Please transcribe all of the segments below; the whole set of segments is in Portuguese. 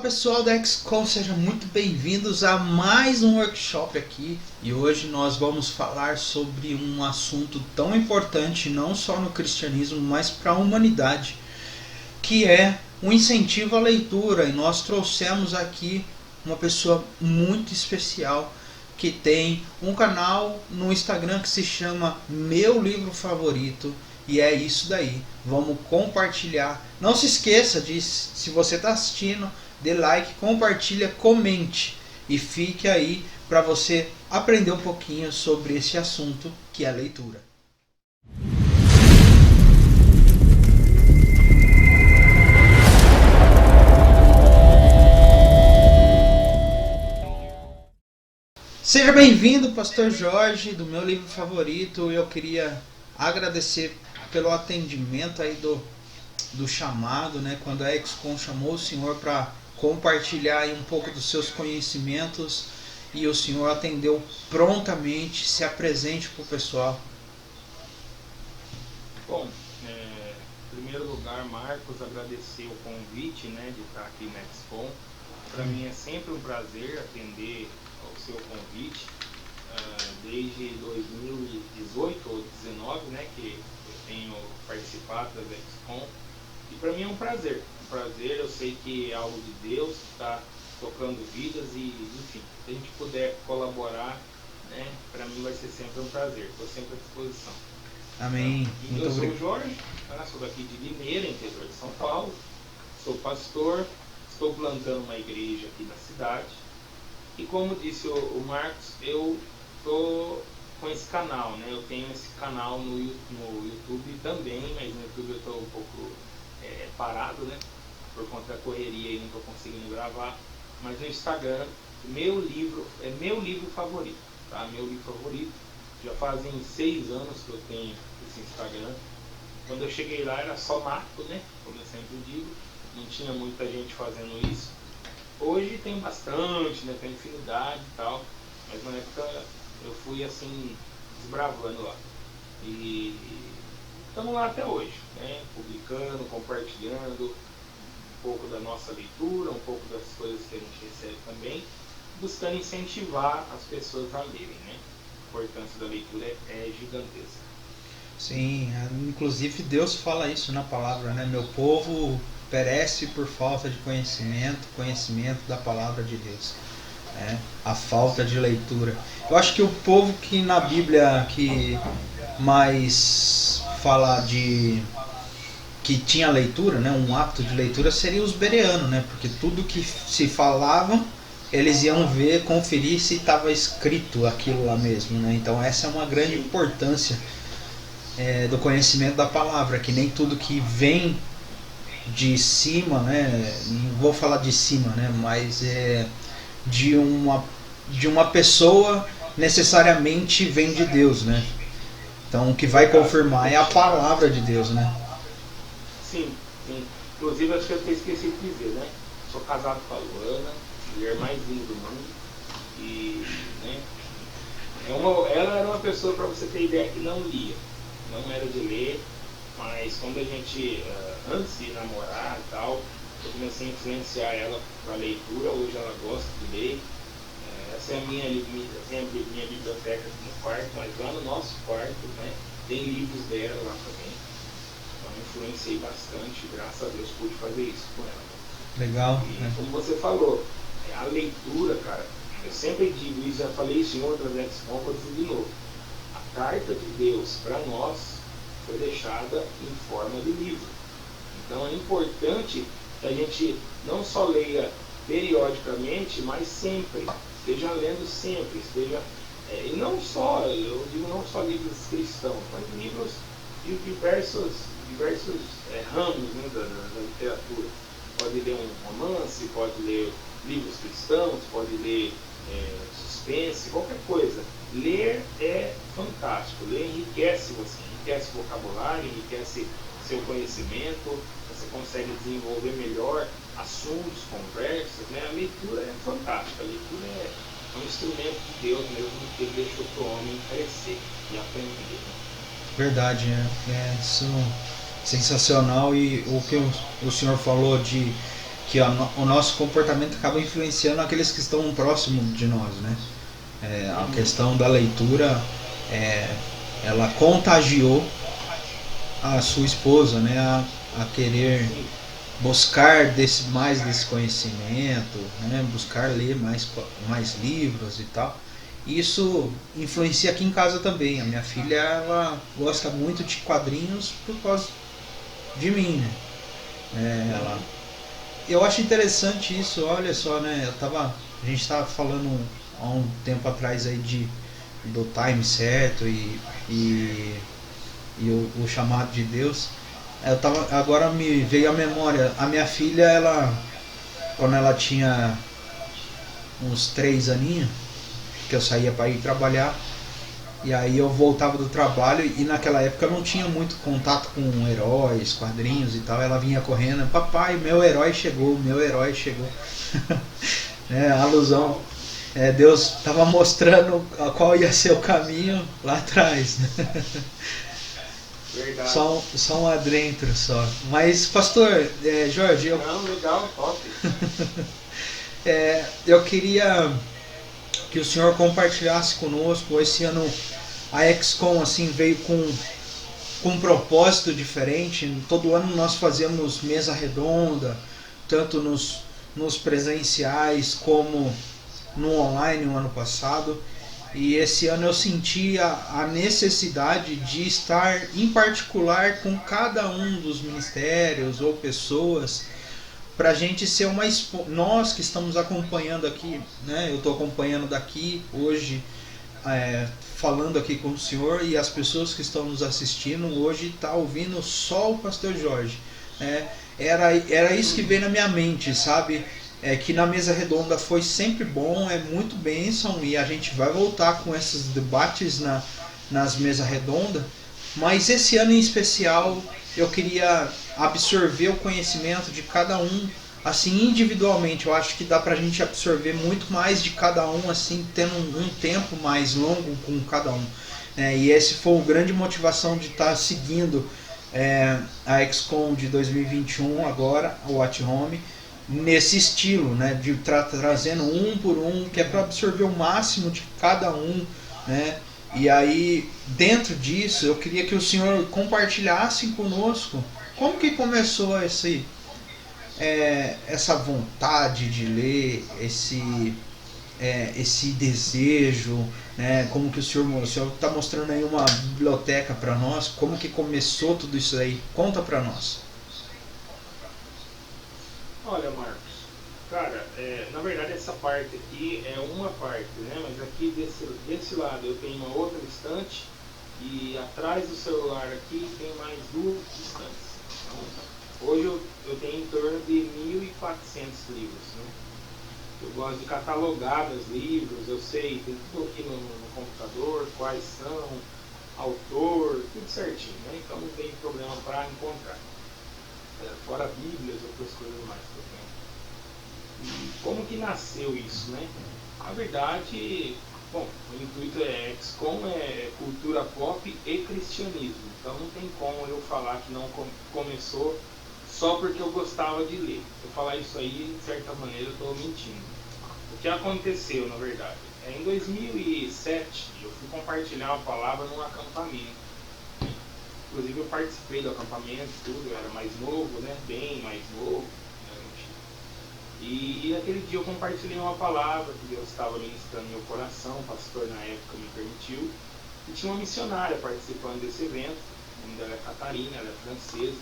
pessoal da XCOM, sejam muito bem-vindos a mais um workshop aqui. E hoje nós vamos falar sobre um assunto tão importante, não só no cristianismo, mas para a humanidade, que é o incentivo à leitura. E nós trouxemos aqui uma pessoa muito especial, que tem um canal no Instagram que se chama Meu Livro Favorito. E é isso daí, vamos compartilhar. Não se esqueça de, se você está assistindo, dê like, compartilha, comente. E fique aí para você aprender um pouquinho sobre esse assunto que é a leitura. Seja bem-vindo, Pastor Jorge, do Meu Livro Favorito. Eu queria agradecer pelo atendimento aí do chamado, né? Quando a XCOM chamou o senhor para compartilhar aí um pouco dos seus conhecimentos, e o senhor atendeu prontamente. Se apresente para o pessoal. Bom, em primeiro lugar, Marcos, agradecer o convite, né, de estar aqui na XCOM. Para mim é sempre um prazer atender ao seu convite. Desde 2018 ou 2019, né, que eu tenho participado da XCOM, e para mim é um prazer, eu sei que é algo de Deus que está tocando vidas e, enfim, se a gente puder colaborar, né, para mim vai ser sempre um prazer, estou sempre à disposição. Amém. Eu sou o Jorge, sou daqui de Limeira, interior de São Paulo, sou pastor, estou plantando uma igreja aqui na cidade, e como disse o Marcos, eu estou com esse canal, né? Eu tenho esse canal no YouTube também, mas no YouTube eu estou um pouco parado, né? Por conta da correria e não estou conseguindo gravar. Mas no Instagram, meu livro favorito, tá? Meu livro favorito. Já fazem 6 anos que eu tenho esse Instagram. Quando eu cheguei lá era só mato, né? Como eu sempre digo, não tinha muita gente fazendo isso. Hoje tem bastante, né? Tem infinidade e tal, mas na época eu fui assim, desbravando lá. E estamos lá até hoje, né? Publicando, compartilhando um pouco da nossa leitura, um pouco das coisas que a gente recebe também, buscando incentivar as pessoas a lerem, né? A importância da leitura é gigantesca. Sim, inclusive Deus fala isso na palavra, né? Meu povo perece por falta de conhecimento da palavra de Deus, né? A falta de leitura. Eu acho que o povo que na Bíblia que mais fala de que tinha leitura, né, um hábito de leitura, seria os bereanos, né? Porque tudo que se falava, eles iam ver, conferir se estava escrito aquilo lá mesmo, né? Então essa é uma grande importância do conhecimento da palavra, que nem tudo que vem de cima, né? Não vou falar de cima, né? Mas de uma pessoa necessariamente vem de Deus, né? Então o que vai confirmar é a palavra de Deus, né? Sim, sim. Inclusive acho que eu até esqueci de dizer, né? Sou casado com a Luana, mulher mais linda do mundo. E, né? Ela era uma pessoa, para você ter ideia, que não lia. Não era de ler, mas quando a gente, antes de namorar e tal, eu comecei a influenciar ela para a leitura. Hoje ela gosta de ler. Essa é a minha biblioteca aqui no quarto, mas lá no nosso quarto, né, tem livros dela lá também. Então eu influenciei bastante, graças a Deus pude fazer isso com ela. Legal. E como você falou, a leitura, cara, eu sempre digo isso, já falei isso em outras XCOM, vou dizer de novo. A carta de Deus para nós foi deixada em forma de livro. Então é importante que a gente não só leia periodicamente, mas sempre. Esteja lendo sempre. E não só, eu digo não só livros cristãos, mas livros de diversos ramos, né, da literatura. Pode ler um romance, pode ler livros cristãos, pode ler suspense, qualquer coisa. Ler é fantástico, ler enriquece você, enriquece o vocabulário, enriquece seu conhecimento, você consegue desenvolver melhor assuntos, conversas, né? A leitura é fantástica, a leitura é um instrumento de Deus mesmo, que ele deixou para o homem crescer e aprender. Verdade, isso sensacional. E o que o senhor falou de que o nosso comportamento acaba influenciando aqueles que estão próximos de nós, né? A questão da leitura, ela contagiou a sua esposa, né, a querer buscar mais desse conhecimento, né, buscar ler mais livros e tal. Isso influencia aqui em casa também. A minha filha, ela gosta muito de quadrinhos por causa de mim, né? Eu acho interessante isso. Olha só, né, a gente estava falando há um tempo atrás aí do time certo e o chamado de Deus. Agora me veio à memória, a minha filha, quando ela tinha uns 3 aninhos, que eu saía para ir trabalhar, e aí eu voltava do trabalho, e naquela época eu não tinha muito contato com heróis, quadrinhos e tal. Ela vinha correndo: papai, meu herói chegou, meu herói chegou. Alusão, Deus estava mostrando qual ia ser o caminho lá atrás, né? Verdade. Só um adentro só. Mas, pastor Jorge, Não, legal, top. Eu queria que o senhor compartilhasse conosco. Esse ano a XCOM assim veio com um propósito diferente. Todo ano nós fazemos mesa redonda, tanto nos presenciais como no online no ano passado. E esse ano eu senti a necessidade de estar em particular com cada um dos ministérios ou pessoas, para a gente ser nós que estamos acompanhando aqui, né? Eu estou acompanhando daqui hoje, falando aqui com o senhor, e as pessoas que estão nos assistindo hoje estão ouvindo só o pastor Jorge. Era isso que veio na minha mente, sabe? Que na mesa redonda foi sempre bom, é muito bênção, e a gente vai voltar com esses debates nas mesas redondas. Mas esse ano em especial eu queria absorver o conhecimento de cada um, assim, individualmente. Eu acho que dá pra gente absorver muito mais de cada um, assim, tendo um tempo mais longo com cada um. E esse foi a grande motivação de estar seguindo a XCOM de 2021 agora, o At Home, nesse estilo, né, de trazendo um por um, que é para absorver o máximo de cada um, né? E aí, dentro disso, eu queria que o senhor compartilhasse conosco como que começou essa vontade de ler, esse desejo, né? Como que o senhor está mostrando aí uma biblioteca para nós, como que começou tudo isso aí? Conta para nós. Olha, Marcos, cara, na verdade essa parte aqui é uma parte, né? Mas aqui desse lado eu tenho uma outra estante, e atrás do celular aqui tem mais 2 estantes. Então, hoje eu tenho em torno de 1.400 livros, né? Eu gosto de catalogar meus livros, eu sei, tem tudo aqui no computador, quais são, autor, tudo certinho, né? Então não tem problema para encontrar. Fora bíblias, outras coisas mais que eu tenho. E como que nasceu isso, né? Na verdade, bom, o intuito XCOM é cultura pop e cristianismo. Então não tem como eu falar que não começou só porque eu gostava de ler. Se eu falar isso aí, de certa maneira eu estou mentindo. O que aconteceu, na verdade? Em 2007, eu fui compartilhar uma palavra num acampamento. Inclusive eu participei do acampamento, tudo, eu era mais novo, né? Bem mais novo. E naquele dia eu compartilhei uma palavra que Deus estava ministrando no meu coração, o pastor na época me permitiu. E tinha uma missionária participando desse evento, o nome dela é Catarina, ela é francesa.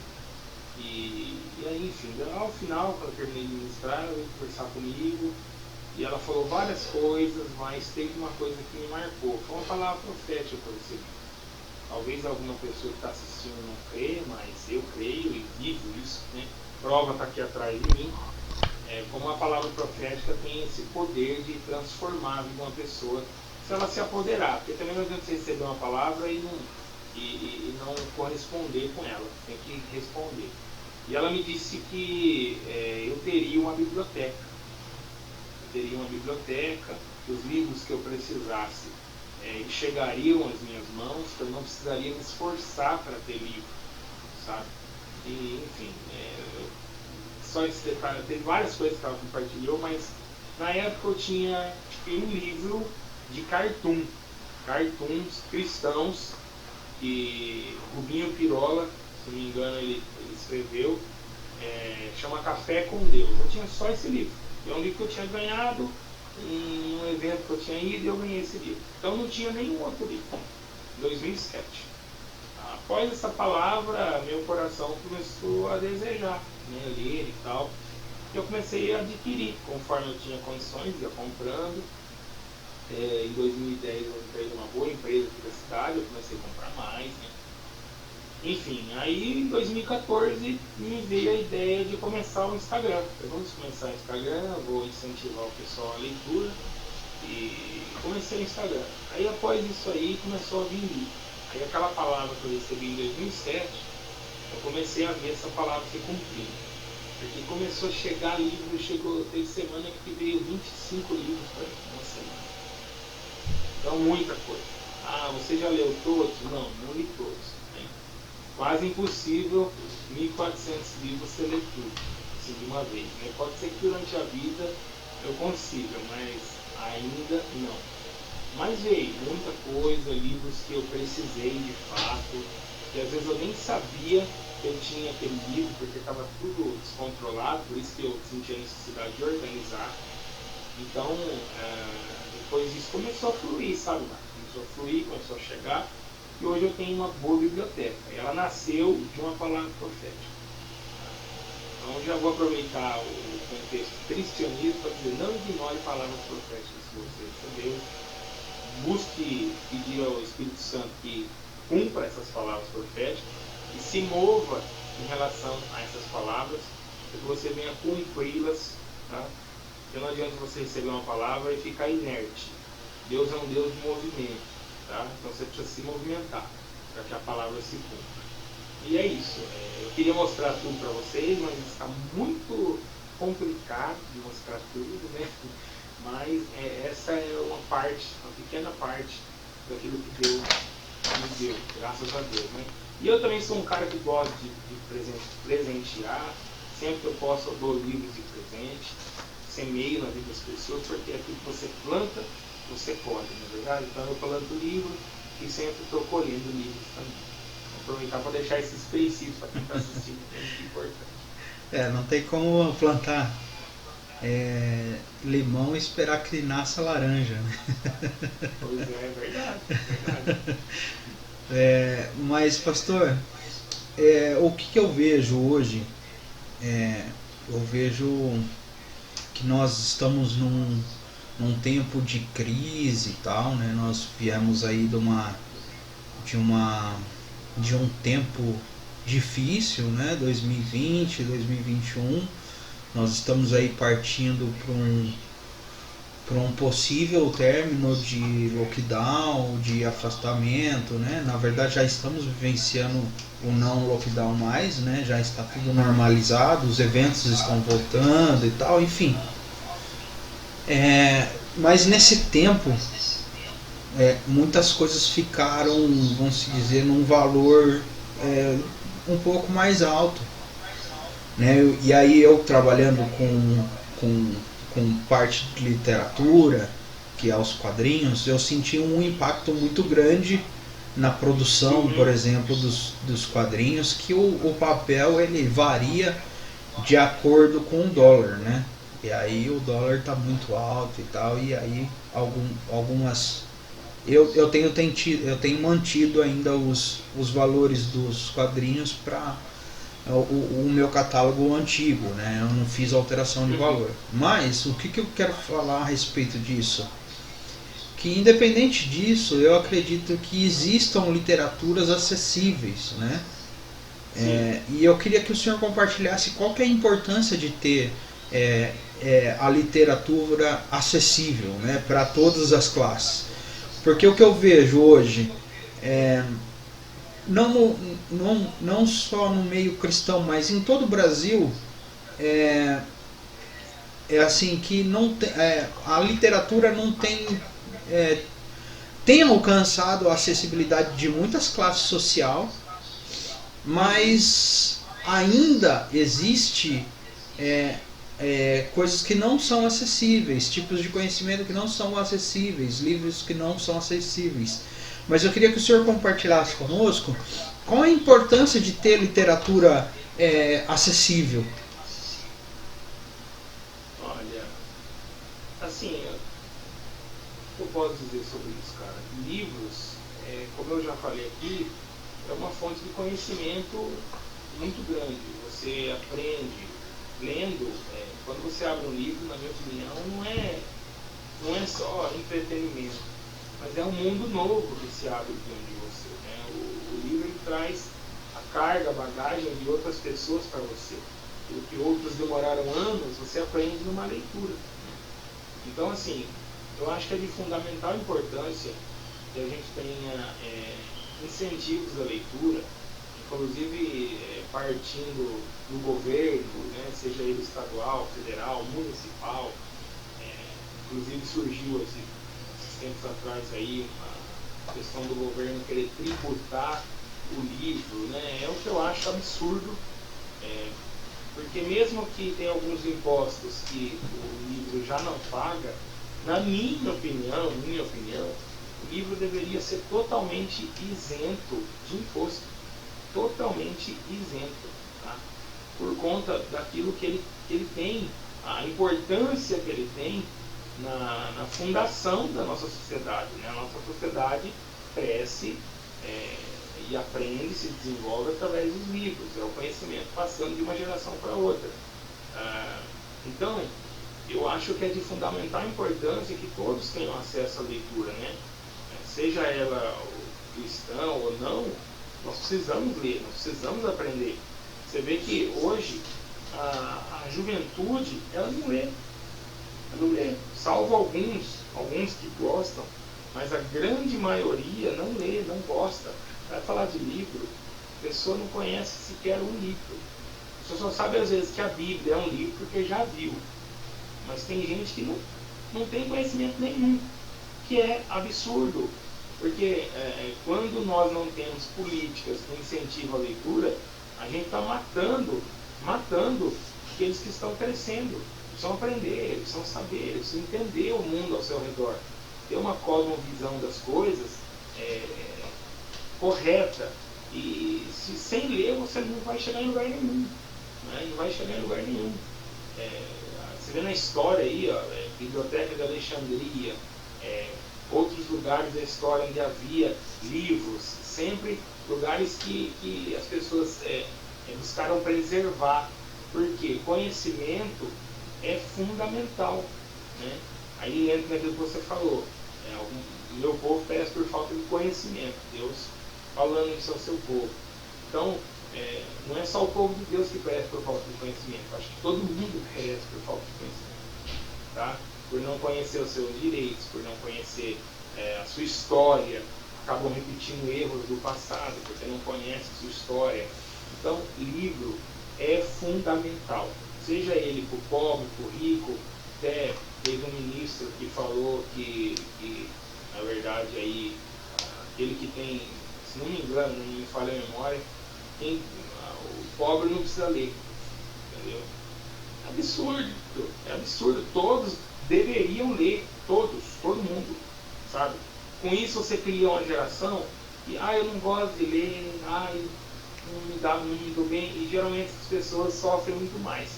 E aí, enfim, ao final, quando eu terminei de ministrar, ela veio conversar comigo. E ela falou várias coisas, mas teve uma coisa que me marcou. Foi uma palavra profética que eu recebi. Talvez alguma pessoa que está assistindo não crê, mas eu creio e vivo isso, né? Prova está aqui atrás de mim. Como a palavra profética tem esse poder de transformar a vida de uma pessoa, se ela se apoderar. Porque também não adianta você receber uma palavra e não corresponder com ela. Tem que responder. E ela me disse que eu teria uma biblioteca. Que os livros que eu precisasse chegariam às minhas mãos, que eu não precisaria me esforçar para ter livro, sabe? E, enfim, só esse detalhe, teve várias coisas que ela compartilhou, mas na época eu tinha um livro de cartoons cristãos, que Rubinho Pirola, se não me engano, ele escreveu, chama Café com Deus. Eu tinha só esse livro. É um livro que eu tinha ganhado em um evento que eu tinha ido e eu ganhei esse livro. Então não tinha nenhum outro livro. 2007. Após essa palavra, meu coração começou a desejar, né, ler e tal. E eu comecei a adquirir, conforme eu tinha condições, ia comprando. Em 2010 eu entrei numa boa empresa aqui da cidade, eu comecei a comprar mais, né? Enfim, aí em 2014 me veio a ideia de começar o Instagram. Vamos começar o Instagram, vou incentivar o pessoal à leitura, e comecei o Instagram. Aí após isso aí começou a vir livro. Aí aquela palavra que eu recebi em 2007, eu comecei a ver essa palavra se cumprir. Porque começou a chegar livro, teve semana que veio 25 livros para uma semana. Então muita coisa. Você já leu todos? Não li todos. Né? Quase impossível 1.400 livros você ler tudo, assim, de uma vez. Né? Pode ser que durante a vida eu consiga, mas ainda não. Mas veio muita coisa, livros que eu precisei de fato, que às vezes eu nem sabia que eu tinha aquele livro, porque estava tudo descontrolado, por isso que eu senti a necessidade de organizar. Então, depois disso começou a fluir, sabe? Começou a fluir, começou a chegar, e hoje eu tenho uma boa biblioteca. Ela nasceu de uma palavra profética. Então já vou aproveitar o contexto cristianismo para dizer, não ignore palavras proféticas que você recebeu. Busque pedir ao Espírito Santo que cumpra essas palavras proféticas e se mova em relação a essas palavras, para que você venha cumpri-las, tá? Porque não adianta você receber uma palavra e ficar inerte. Deus é um Deus de movimento, tá? Então você precisa se movimentar para que a palavra se cumpra. E é isso. Eu queria mostrar tudo para vocês, mas está muito complicado de mostrar tudo, né? Mas essa é uma pequena parte daquilo que Deus nos deu, graças a Deus, né? E eu também sou um cara que gosta de presentear. Sempre que eu posso, eu dou livros de presente, semeio na vida das pessoas, porque aquilo que você planta, você colhe, não é verdade? Então eu planto livro e sempre estou colhendo livros também. Vou aproveitar para deixar esses princípios para quem está assistindo, que é muito importante. Não tem como plantar limão e esperar que nasça laranja, né? Pois é verdade. Mas, pastor, o que eu vejo hoje, eu vejo que nós estamos num tempo de crise e tal, né? Nós viemos aí de um tempo difícil, né? 2020, 2021. Nós estamos aí partindo para um possível término de lockdown, de afastamento, né? Na verdade já estamos vivenciando o não lockdown mais, né? Já está tudo normalizado, os eventos estão voltando e tal, enfim. Mas nesse tempo muitas coisas ficaram, vamos dizer, num valor um pouco mais alto, né? E aí eu trabalhando com parte de literatura, que é os quadrinhos, eu senti um impacto muito grande na produção, por exemplo, dos quadrinhos, que o papel ele varia de acordo com o dólar, né? E aí o dólar está muito alto e tal, e aí algumas... Eu tenho mantido ainda os valores dos quadrinhos para o meu catálogo antigo, né? Eu não fiz alteração de valor. Mas o que eu quero falar a respeito disso? Que independente disso, eu acredito que existam literaturas acessíveis, né? E eu queria que o senhor compartilhasse qual que é a importância de ter a literatura acessível, né, para todas as classes. Porque o que eu vejo hoje, não só no meio cristão, mas em todo o Brasil, assim que não a literatura não tem alcançado a acessibilidade de muitas classes sociais, mas ainda existe coisas que não são acessíveis, tipos de conhecimento que não são acessíveis, livros que não são acessíveis. Mas eu queria que o senhor compartilhasse conosco qual a importância de ter literatura acessível. Olha, assim, eu posso dizer sobre isso, cara? Livros, como eu já falei aqui, é uma fonte de conhecimento muito grande. Você aprende lendo. Quando você abre um livro, na minha opinião, não é só entretenimento, mas é um mundo novo que se abre diante de você, né? O livro ele traz a carga, a bagagem de outras pessoas para você. O que outros demoraram anos, você aprende numa leitura. Então, assim, eu acho que é de fundamental importância que a gente tenha incentivos à leitura, inclusive partindo do governo, né, seja ele estadual, federal, municipal. Inclusive surgiu esses tempos atrás aí uma questão do governo querer tributar o livro, né? É o que eu acho absurdo, porque mesmo que tem alguns impostos que o livro já não paga, na minha opinião, o livro deveria ser totalmente isento de imposto, totalmente isento, tá? Por conta daquilo que ele tem, a importância que ele tem na fundação da nossa sociedade, né? A nossa sociedade cresce e aprende, se desenvolve através dos livros, é o conhecimento passando de uma geração para outra. Então, eu acho que é de fundamental importância que todos tenham acesso à leitura, né? Seja ela cristã ou não, nós precisamos ler, nós precisamos aprender. Você vê que hoje a juventude, ela não lê, salvo alguns que gostam, mas a grande maioria não lê, não gosta. Vai falar de livro, a pessoa não conhece sequer um livro. A pessoa só sabe às vezes que a Bíblia é um livro porque já viu. Mas tem gente que não tem conhecimento nenhum, que é absurdo. Porque quando nós não temos políticas que incentivam a leitura, a gente está matando aqueles que estão crescendo. Eles precisam aprender, eles precisam saber, eles precisam entender o mundo ao seu redor. Ter uma cosmovisão das coisas correta. E sem ler você não vai chegar em lugar nenhum. Né? Não vai chegar em lugar nenhum. Você vê na história aí, Biblioteca de Alexandria, outros lugares da história onde havia livros, sempre lugares que as pessoas buscaram preservar, porque conhecimento é fundamental, né? Aí entra naquilo que você falou, o meu povo perece por falta de conhecimento, Deus falando isso ao seu povo. Então, não é só o povo de Deus que perece por falta de conhecimento, acho que todo mundo perece por falta de conhecimento, tá? Por não conhecer os seus direitos, por não conhecer a sua história, acabam repetindo erros do passado, porque não conhece a sua história. Então, livro é fundamental, seja ele para o pobre, para o rico. Até teve um ministro que falou que na verdade, aí, aquele que tem, se não me engano, não me falha a memória, o pobre não precisa ler, entendeu? É absurdo, todos deveriam ler, todo mundo, sabe? Com isso você cria uma geração que, eu não gosto de ler, não me dou bem, e geralmente as pessoas sofrem muito mais,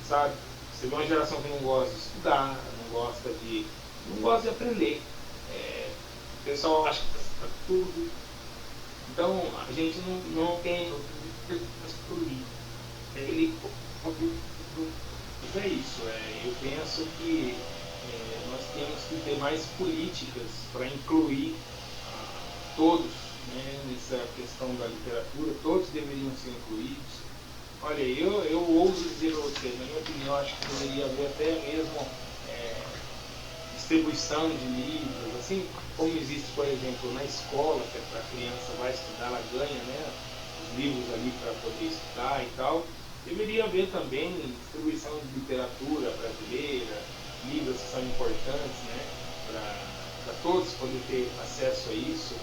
sabe? Você vê uma geração que não gosta de estudar, não gosta de aprender, o pessoal acha que está tudo, então a gente não tem é isso, eu penso que nós temos que ter mais políticas para incluir todos, né, nessa questão da literatura, todos deveriam ser incluídos. Olha, eu ouso dizer a você, na minha opinião, acho que deveria haver até mesmo distribuição de livros, assim como existe, por exemplo, na escola, que a criança vai estudar, ela ganha, né, os livros ali para poder estudar e tal. Deveria haver também distribuição de literatura brasileira, livros que são importantes, né, para todos poderem ter acesso a isso,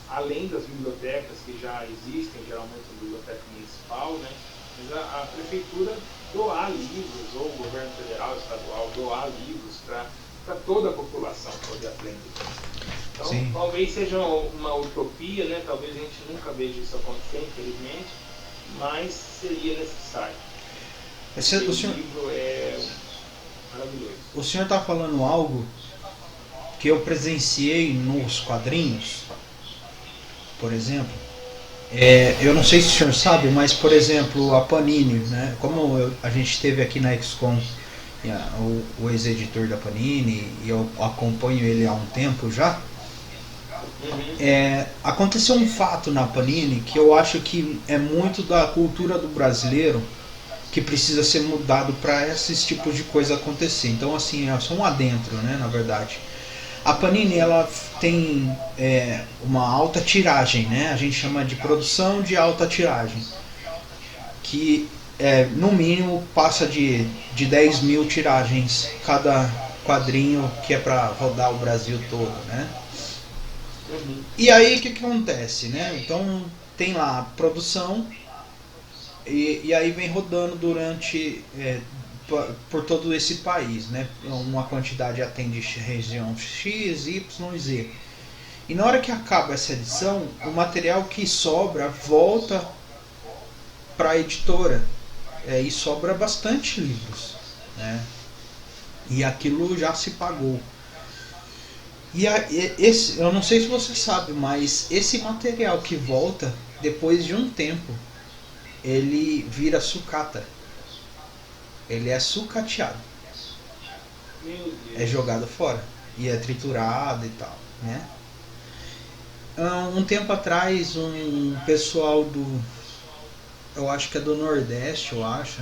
além das bibliotecas que já existem, geralmente a biblioteca municipal, né, Mas a prefeitura doar livros, ou o governo federal, estadual, doar livros para toda a população poder aprender. Então, Sim. talvez seja uma utopia, né? Talvez a gente nunca veja isso acontecer, infelizmente, mas seria necessário. O livro é maravilhoso. O senhor está falando algo que eu presenciei nos quadrinhos, por exemplo. Eu não sei se o senhor sabe, mas, por exemplo, a Panini, né? Como a gente teve aqui na XCOM o ex-editor da Panini, e eu acompanho ele há um tempo já, aconteceu um fato na Panini que eu acho que é muito da cultura do brasileiro, que precisa ser mudado para esses tipos de coisa acontecer. Então, assim, é só um adentro, né, na verdade. A Panini, ela tem uma alta tiragem, né? A gente chama de produção de alta tiragem, que no mínimo passa de 10 mil tiragens cada quadrinho, que é para rodar o Brasil todo, né? E aí o que acontece, né? Então tem lá a produção e aí vem rodando durante por todo esse país, né? Uma quantidade atende região X, Y e Z. E na hora que acaba essa edição, o material que sobra volta para a editora, e sobra bastante livros, né? E aquilo já se pagou. E eu não sei se você sabe, mas esse material que volta, depois de um tempo, ele vira sucata. Ele é sucateado. É jogado fora. E é triturado e tal, né? Um tempo atrás, um pessoal eu acho que é do Nordeste, eu acho,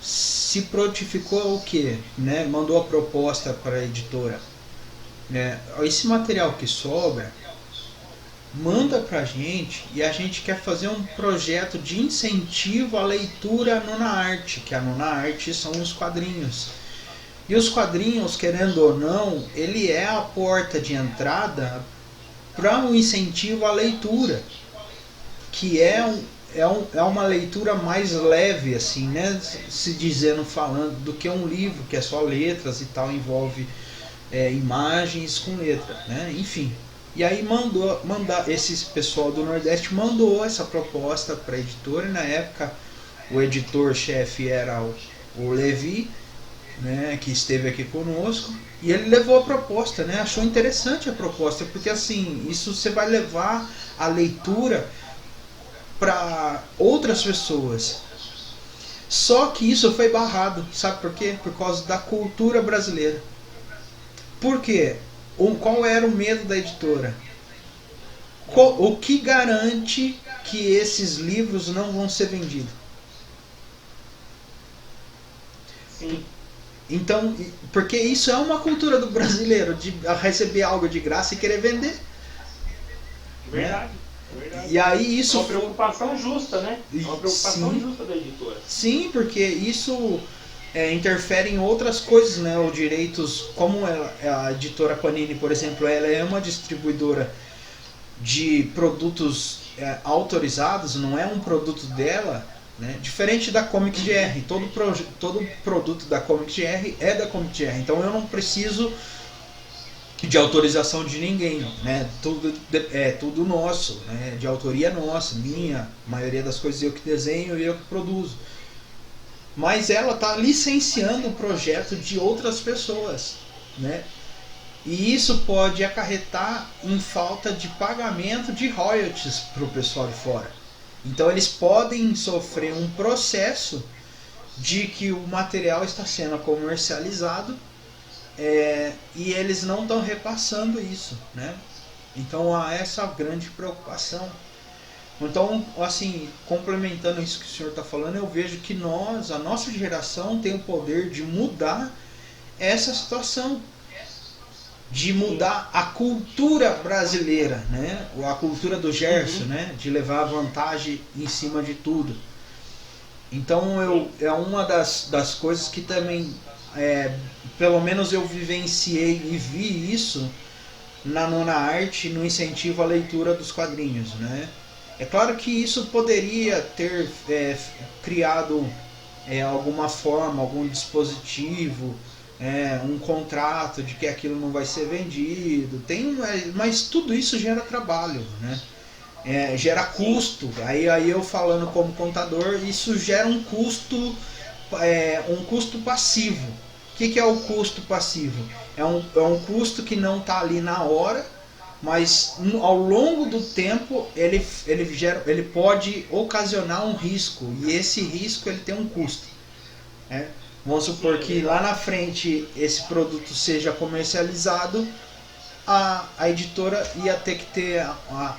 se prontificou o quê? Né? Mandou a proposta para a editora. Esse material que sobra, manda pra gente, e a gente quer fazer um projeto de incentivo à leitura nona arte, que a nona arte são os quadrinhos. E os quadrinhos, querendo ou não, ele é a porta de entrada para um incentivo à leitura, que é uma leitura mais leve, assim, né? Se dizendo, falando, do que um livro que é só letras e tal, envolve imagens com letra, né? Enfim. E aí esse pessoal do Nordeste mandou essa proposta para a editora, e na época o editor-chefe era o Levi, né, que esteve aqui conosco, e ele levou a proposta, né? Achou interessante a proposta, porque assim, isso você vai levar a leitura para outras pessoas. Só que isso foi barrado, sabe por quê? Por causa da cultura brasileira. Por quê? Qual era o medo da editora? O que garante que esses livros não vão ser vendidos? Sim. Então, porque isso é uma cultura do brasileiro, de receber algo de graça e querer vender. Verdade. Verdade. E aí isso é uma preocupação justa, né? É uma preocupação sim, justa da editora. Sim, porque isso interfere em outras coisas, né? Os direitos, como a editora Panini, por exemplo, ela é uma distribuidora de produtos autorizados, não é um produto dela, né? Diferente da Comic GR. Todo produto da Comic GR é da Comic GR. Então eu não preciso de autorização de ninguém, né? Tudo nosso, né? De autoria nossa, minha. A maioria das coisas eu que desenho e eu que produzo. Mas ela está licenciando o projeto de outras pessoas, né? E isso pode acarretar em falta de pagamento de royalties para o pessoal de fora. Então eles podem sofrer um processo de que o material está sendo comercializado e eles não estão repassando isso, né? Então há essa grande preocupação. Então, assim, complementando isso que o senhor está falando, eu vejo que a nossa geração tem o poder de mudar essa situação, de mudar a cultura brasileira, né? A cultura do Gerson, né? De levar a vantagem em cima de tudo. Então é uma das coisas que também, pelo menos eu vivenciei e vi isso na nona arte, no incentivo à leitura dos quadrinhos, né? É claro que isso poderia ter criado alguma forma, algum dispositivo, um contrato de que aquilo não vai ser vendido, mas tudo isso gera trabalho, né? Gera custo. Aí eu falando como contador, isso gera um custo passivo. O que é o custo passivo? É um custo que não está ali na hora, mas ao longo do tempo ele pode ocasionar um risco, e esse risco ele tem um custo. Vamos supor que lá na frente esse produto seja comercializado, a editora ia ter que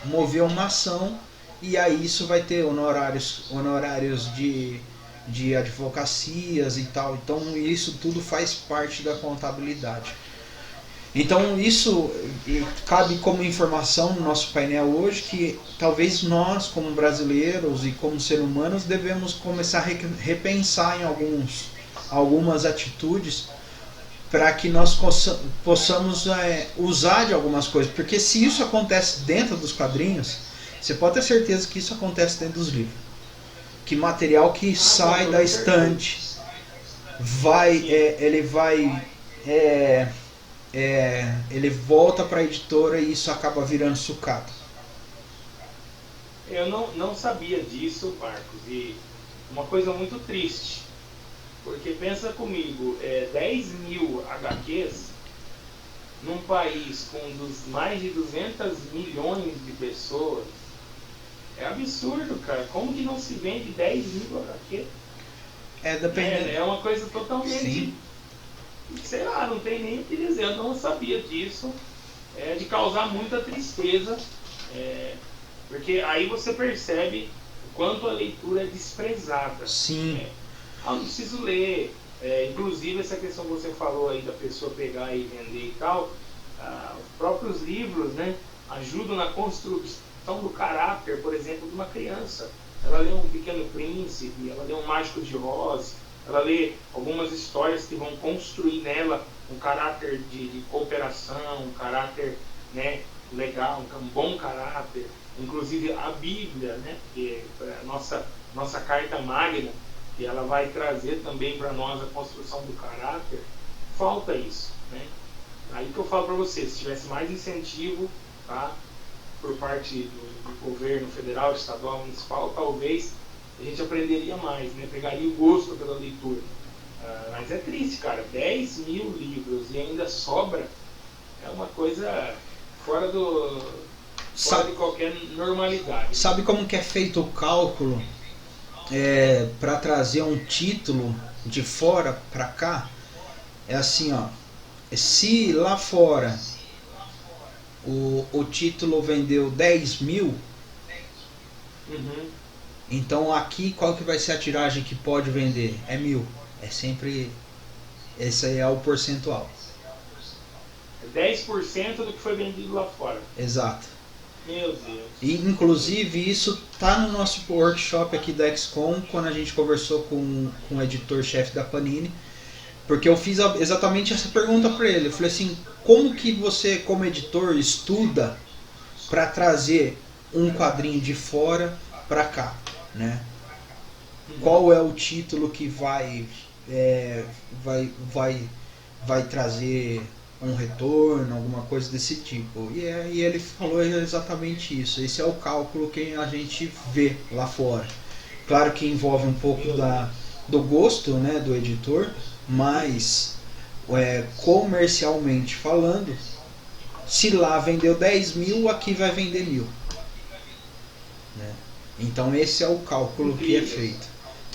mover uma ação, e aí isso vai ter honorários de advocacias e tal. Então isso tudo faz parte da contabilidade. Então isso cabe como informação no nosso painel hoje, que talvez nós, como brasileiros e como seres humanos, devemos começar a repensar em algumas atitudes para que nós possamos usar de algumas coisas. Porque se isso acontece dentro dos quadrinhos, você pode ter certeza que isso acontece dentro dos livros. Que material que sai da estante ele volta para a editora e isso acaba virando sucata. Eu não sabia disso, Marcos, e uma coisa muito triste, porque pensa comigo, 10 mil HQs num país com mais de 200 milhões de pessoas, é absurdo, cara. Como que não se vende 10 mil HQ? Dependendo. É uma coisa totalmente... Sim. Sei lá, não tem nem o que dizer, eu não sabia disso, de causar muita tristeza, porque aí você percebe o quanto a leitura é desprezada. Sim. Eu não preciso ler, inclusive essa questão que você falou aí da pessoa pegar e vender e tal, os próprios livros, né, ajudam na construção do caráter, por exemplo, de uma criança. Ela lê um Pequeno Príncipe, ela lê um Mágico de Oz, ela lê algumas histórias que vão construir nela um caráter de cooperação, um caráter, né, legal, um bom caráter. Inclusive a Bíblia, né, que é a nossa carta magna, que ela vai trazer também para nós a construção do caráter. Falta isso, né? Aí que eu falo para você, se tivesse mais incentivo, tá, por parte do governo federal, estadual, municipal, talvez a gente aprenderia mais, né? Pegaria o gosto pela leitura. Mas é triste, cara. 10 mil livros e ainda sobra, é uma coisa fora de qualquer normalidade. Sabe como que é feito o cálculo para trazer um título de fora para cá? É assim, ó. Se lá fora o título vendeu 10 mil, então aqui qual que vai ser a tiragem que pode vender? É 1000. É sempre... Esse aí é o percentual. 10% do que foi vendido lá fora. Exato. Meu Deus. E inclusive isso tá no nosso workshop aqui da XCOM, quando a gente conversou com o editor-chefe da Panini, porque eu fiz exatamente essa pergunta para ele. Eu falei assim, como que você como editor estuda para trazer um quadrinho de fora para cá, né? Qual é o título que vai trazer um retorno, alguma coisa desse tipo? E ele falou exatamente isso. Esse é o cálculo que a gente vê lá fora. Claro que envolve um pouco do gosto, né, do editor, mas comercialmente falando, se lá vendeu 10 mil, aqui vai vender 1000. Né? Então esse é o cálculo que é feito.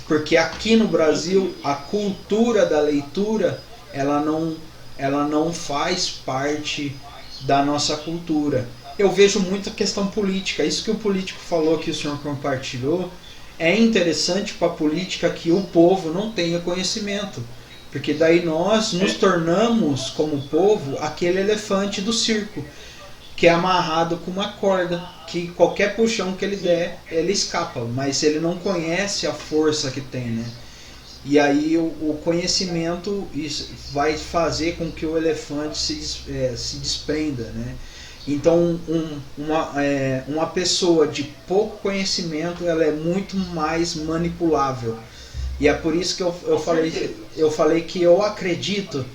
Porque aqui no Brasil a cultura da leitura ela não faz parte da nossa cultura. Eu vejo muita questão política. Isso que o político falou, que o senhor compartilhou, é interessante para a política que o povo não tenha conhecimento. Porque daí nós nos tornamos, como povo, aquele elefante do circo, que é amarrado com uma corda, que qualquer puxão que ele der, ele escapa, mas ele não conhece a força que tem, né? E aí o conhecimento vai fazer com que o elefante se desprenda, né? Então, uma pessoa de pouco conhecimento, ela é muito mais manipulável. E é por isso que eu falei que eu acredito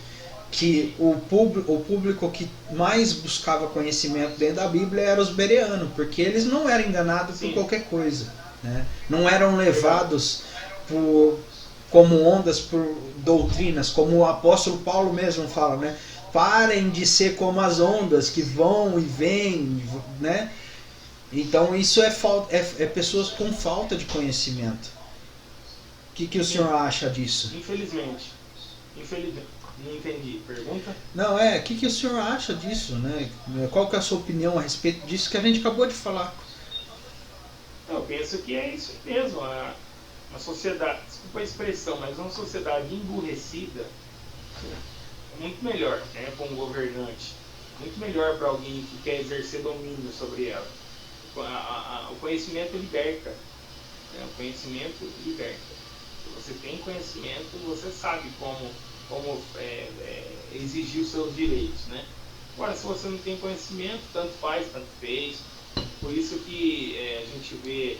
que o público que mais buscava conhecimento dentro da Bíblia era os bereanos, porque eles não eram enganados por qualquer coisa, né? Não eram levados como ondas por doutrinas, como o apóstolo Paulo mesmo fala, né? Parem de ser como as ondas que vão e vêm, né? Então isso é pessoas com falta de conhecimento. O que o senhor acha disso? Infelizmente. Não entendi. Pergunta? Não, o que o senhor acha disso, né? Qual que é a sua opinião a respeito disso que a gente acabou de falar? Eu penso que é isso mesmo. Uma sociedade, desculpa a expressão, mas uma sociedade emburrecida é muito melhor, né, para um governante. Muito melhor para alguém que quer exercer domínio sobre ela. O conhecimento liberta. Né? O conhecimento liberta. Se você tem conhecimento, você sabe como exigir os seus direitos, né? Agora, se você não tem conhecimento, tanto faz, tanto fez. Por isso que a gente vê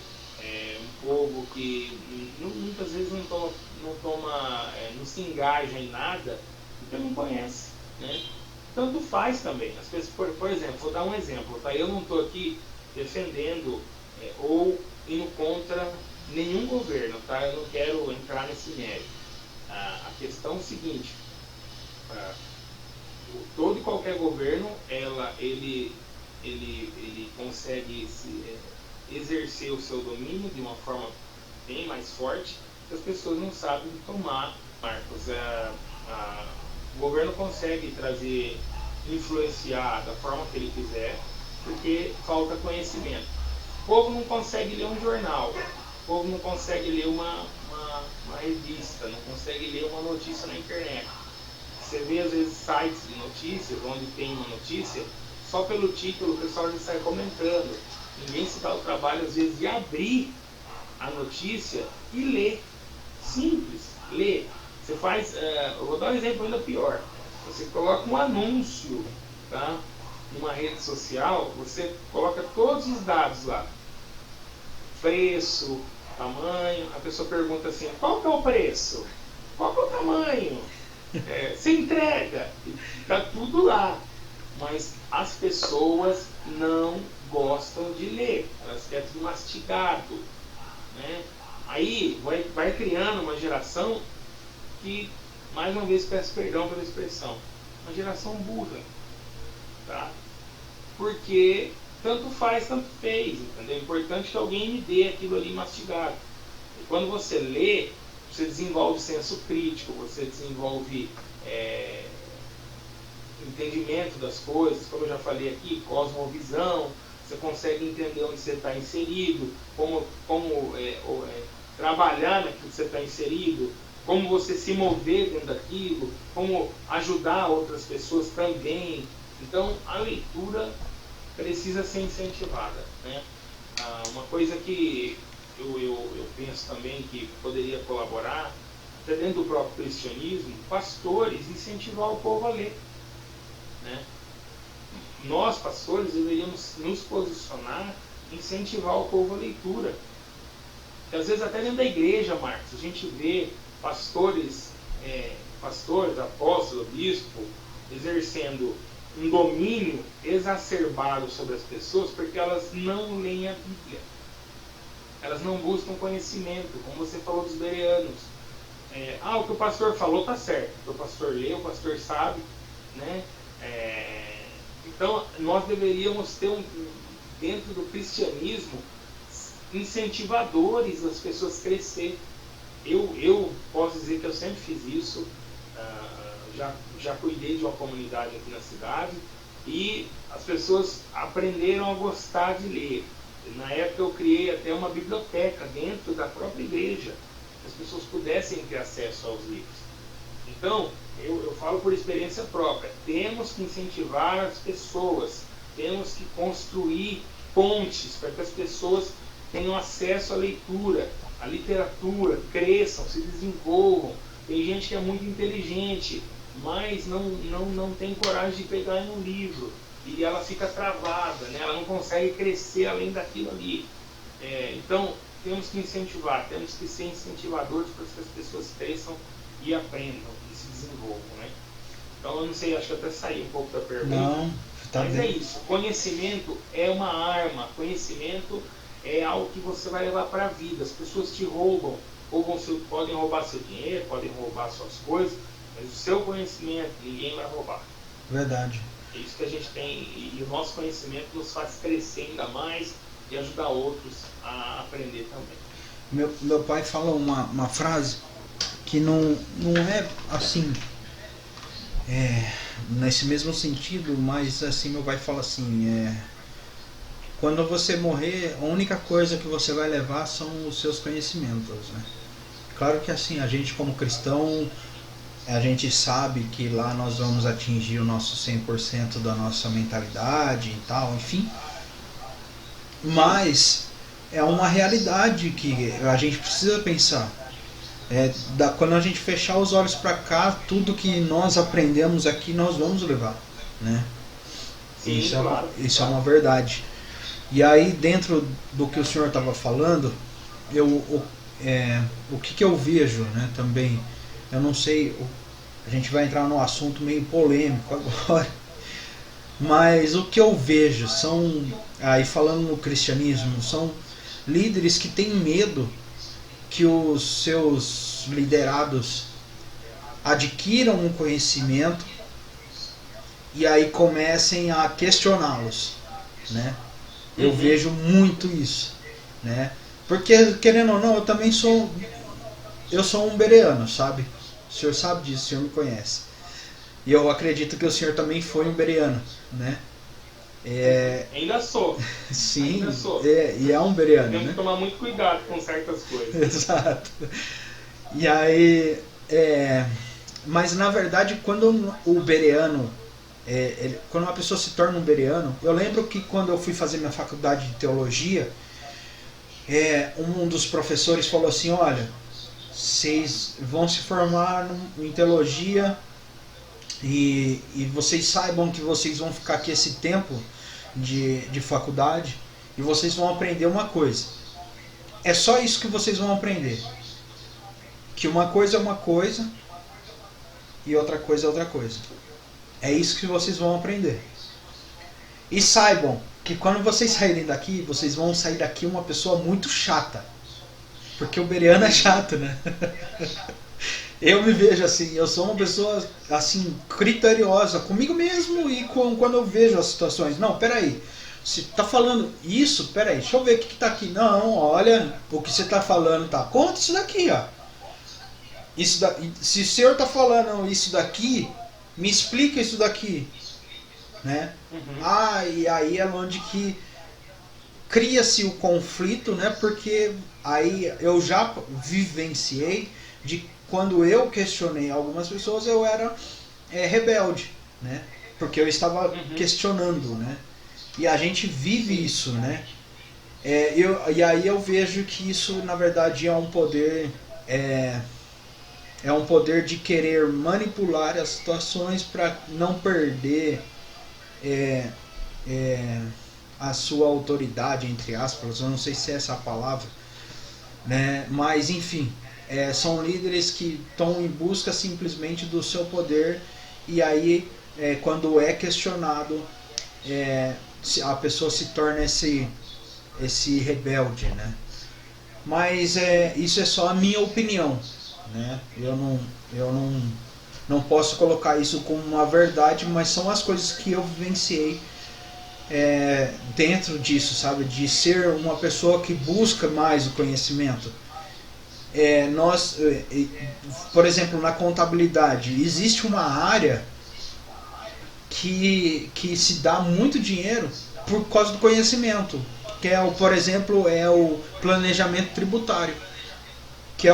um povo que muitas vezes não se engaja em nada porque não conhece, né? Tanto faz também. As pessoas, por exemplo, vou dar um exemplo, tá? Eu não estou aqui defendendo ou indo contra nenhum governo, tá? Eu não quero entrar nesse mérito. A questão é o seguinte: todo e qualquer governo, ele consegue exercer o seu domínio de uma forma bem mais forte, que as pessoas não sabem tomar marcos. O governo consegue influenciar da forma que ele quiser, porque falta conhecimento. O povo não consegue ler um jornal, o povo não consegue ler uma revista, não consegue ler uma notícia na internet. Você vê às vezes sites de notícias, onde tem uma notícia, só pelo título o pessoal já sai comentando. Ninguém se dá o trabalho às vezes de abrir a notícia e ler. Simples, ler. Você faz, eu vou dar um exemplo ainda pior. Você coloca um anúncio, tá, numa rede social, você coloca todos os dados lá. Preço, tamanho, a pessoa pergunta assim, qual que é o preço? Qual que é o tamanho? Se entrega, está tudo lá. Mas as pessoas não gostam de ler, elas querem tudo mastigado, né? Aí vai criando uma geração que, mais uma vez peço perdão pela expressão, uma geração burra, tá? Porque tanto faz, tanto fez, entendeu? É importante que alguém me dê aquilo ali mastigado. E quando você lê, você desenvolve senso crítico, você desenvolve entendimento das coisas, como eu já falei aqui, cosmovisão, você consegue entender onde você está inserido, como trabalhar naquilo que você está inserido, como você se mover dentro daquilo, como ajudar outras pessoas também. Então, a leitura precisa ser incentivada, né? Uma coisa que eu penso também que poderia colaborar, até dentro do próprio cristianismo, pastores incentivar o povo a ler, né? Nós, pastores, deveríamos nos posicionar, incentivar o povo a leitura. Porque, às vezes até dentro da igreja, Marcos, a gente vê pastores, apóstolos, bispo, exercendo um domínio exacerbado sobre as pessoas porque elas não leem a Bíblia. Elas não buscam conhecimento, como você falou dos bereanos. O que o pastor falou está certo, o que o pastor lê, o pastor sabe, né? Então, nós deveríamos ter, dentro do cristianismo, incentivadores das pessoas crescer. Eu posso dizer que eu sempre fiz isso, já cuidei de uma comunidade aqui na cidade e as pessoas aprenderam a gostar de ler. Na época eu criei até uma biblioteca dentro da própria igreja, que as pessoas pudessem ter acesso aos livros. Então, eu falo por experiência própria, temos que incentivar as pessoas, temos que construir pontes para que as pessoas tenham acesso à leitura, à literatura, cresçam, se desenvolvam. Tem gente que é muito inteligente, mas não tem coragem de pegar em um livro. e ela fica travada, né? Ela não consegue crescer além daquilo ali. Então, temos que incentivar, temos que ser incentivadores para que as pessoas cresçam e aprendam e se desenvolvam, né? Então, eu não sei, acho que eu até saí um pouco da pergunta. Não, tá mas bem. é isso, conhecimento é uma arma, conhecimento é algo que você vai levar para a vida. As pessoas te roubam, podem roubar seu dinheiro, podem roubar suas coisas, mas o seu conhecimento ninguém vai roubar. Verdade. É isso que a gente tem, e o nosso conhecimento nos faz crescer ainda mais e ajudar outros a aprender também. Meu pai fala uma frase que não é assim, nesse mesmo sentido, mas assim, meu pai fala assim, quando você morrer, a única coisa que você vai levar são os seus conhecimentos, né? Claro que assim, a gente como cristão, a gente sabe que lá nós vamos atingir o nosso 100% da nossa mentalidade e tal, enfim. Mas é uma realidade que a gente precisa pensar. Quando a gente fechar os olhos para cá, tudo que nós aprendemos aqui nós vamos levar, né? Sim, Isso, claro, isso é uma verdade. E aí, dentro do que o senhor estava falando, o que eu vejo, né, também, eu não sei, a gente vai entrar num assunto meio polêmico agora, mas o que eu vejo são, aí falando no cristianismo, são líderes que têm medo que os seus liderados adquiram um conhecimento e aí comecem a questioná-los, né? Eu vejo muito isso, né? Porque, querendo ou não, eu sou um bereano, sabe? O senhor sabe disso, o senhor me conhece. E eu acredito que o senhor também foi um bereano, né? Ainda sou. Sim, ainda sou. E é um bereano, Temos né? que tomar muito cuidado com certas coisas. Exato. E aí, mas na verdade, quando o bereano, quando uma pessoa se torna um bereano, eu lembro que quando eu fui fazer minha faculdade de teologia, um dos professores falou assim, olha, vocês vão se formar em teologia e vocês saibam que vocês vão ficar aqui esse tempo de faculdade e vocês vão aprender uma coisa. É só isso que vocês vão aprender. Que uma coisa é uma coisa e outra coisa é outra coisa. É isso que vocês vão aprender. E saibam que quando vocês saírem daqui, vocês vão sair daqui uma pessoa muito chata. Porque o bereano é chato, né? Eu me vejo assim, eu sou uma pessoa assim, criteriosa comigo mesmo e quando eu vejo as situações. Não, peraí, você tá falando isso? Peraí, deixa eu ver o que tá aqui. Não, olha, o que você tá falando tá. Conta isso daqui, ó. Se o senhor tá falando isso daqui, me explica isso daqui, né? E aí é onde que cria-se o conflito, né? Porque aí eu já vivenciei de quando eu questionei algumas pessoas, eu era rebelde, né? Porque eu estava questionando, né? E a gente vive isso, né? E aí eu vejo que isso na verdade é um poder um poder de querer manipular as situações para não perder a sua autoridade, entre aspas, eu não sei se é essa a palavra, né? Mas enfim, são líderes que estão em busca simplesmente do seu poder e aí quando é questionado a pessoa se torna esse rebelde, né? Mas isso é só a minha opinião, né? Eu não posso colocar isso como uma verdade, mas são as coisas que eu vivenciei dentro disso, sabe? De ser uma pessoa que busca mais o conhecimento. Por exemplo, na contabilidade, existe uma área que se dá muito dinheiro por causa do conhecimento, que por exemplo, o planejamento tributário, que é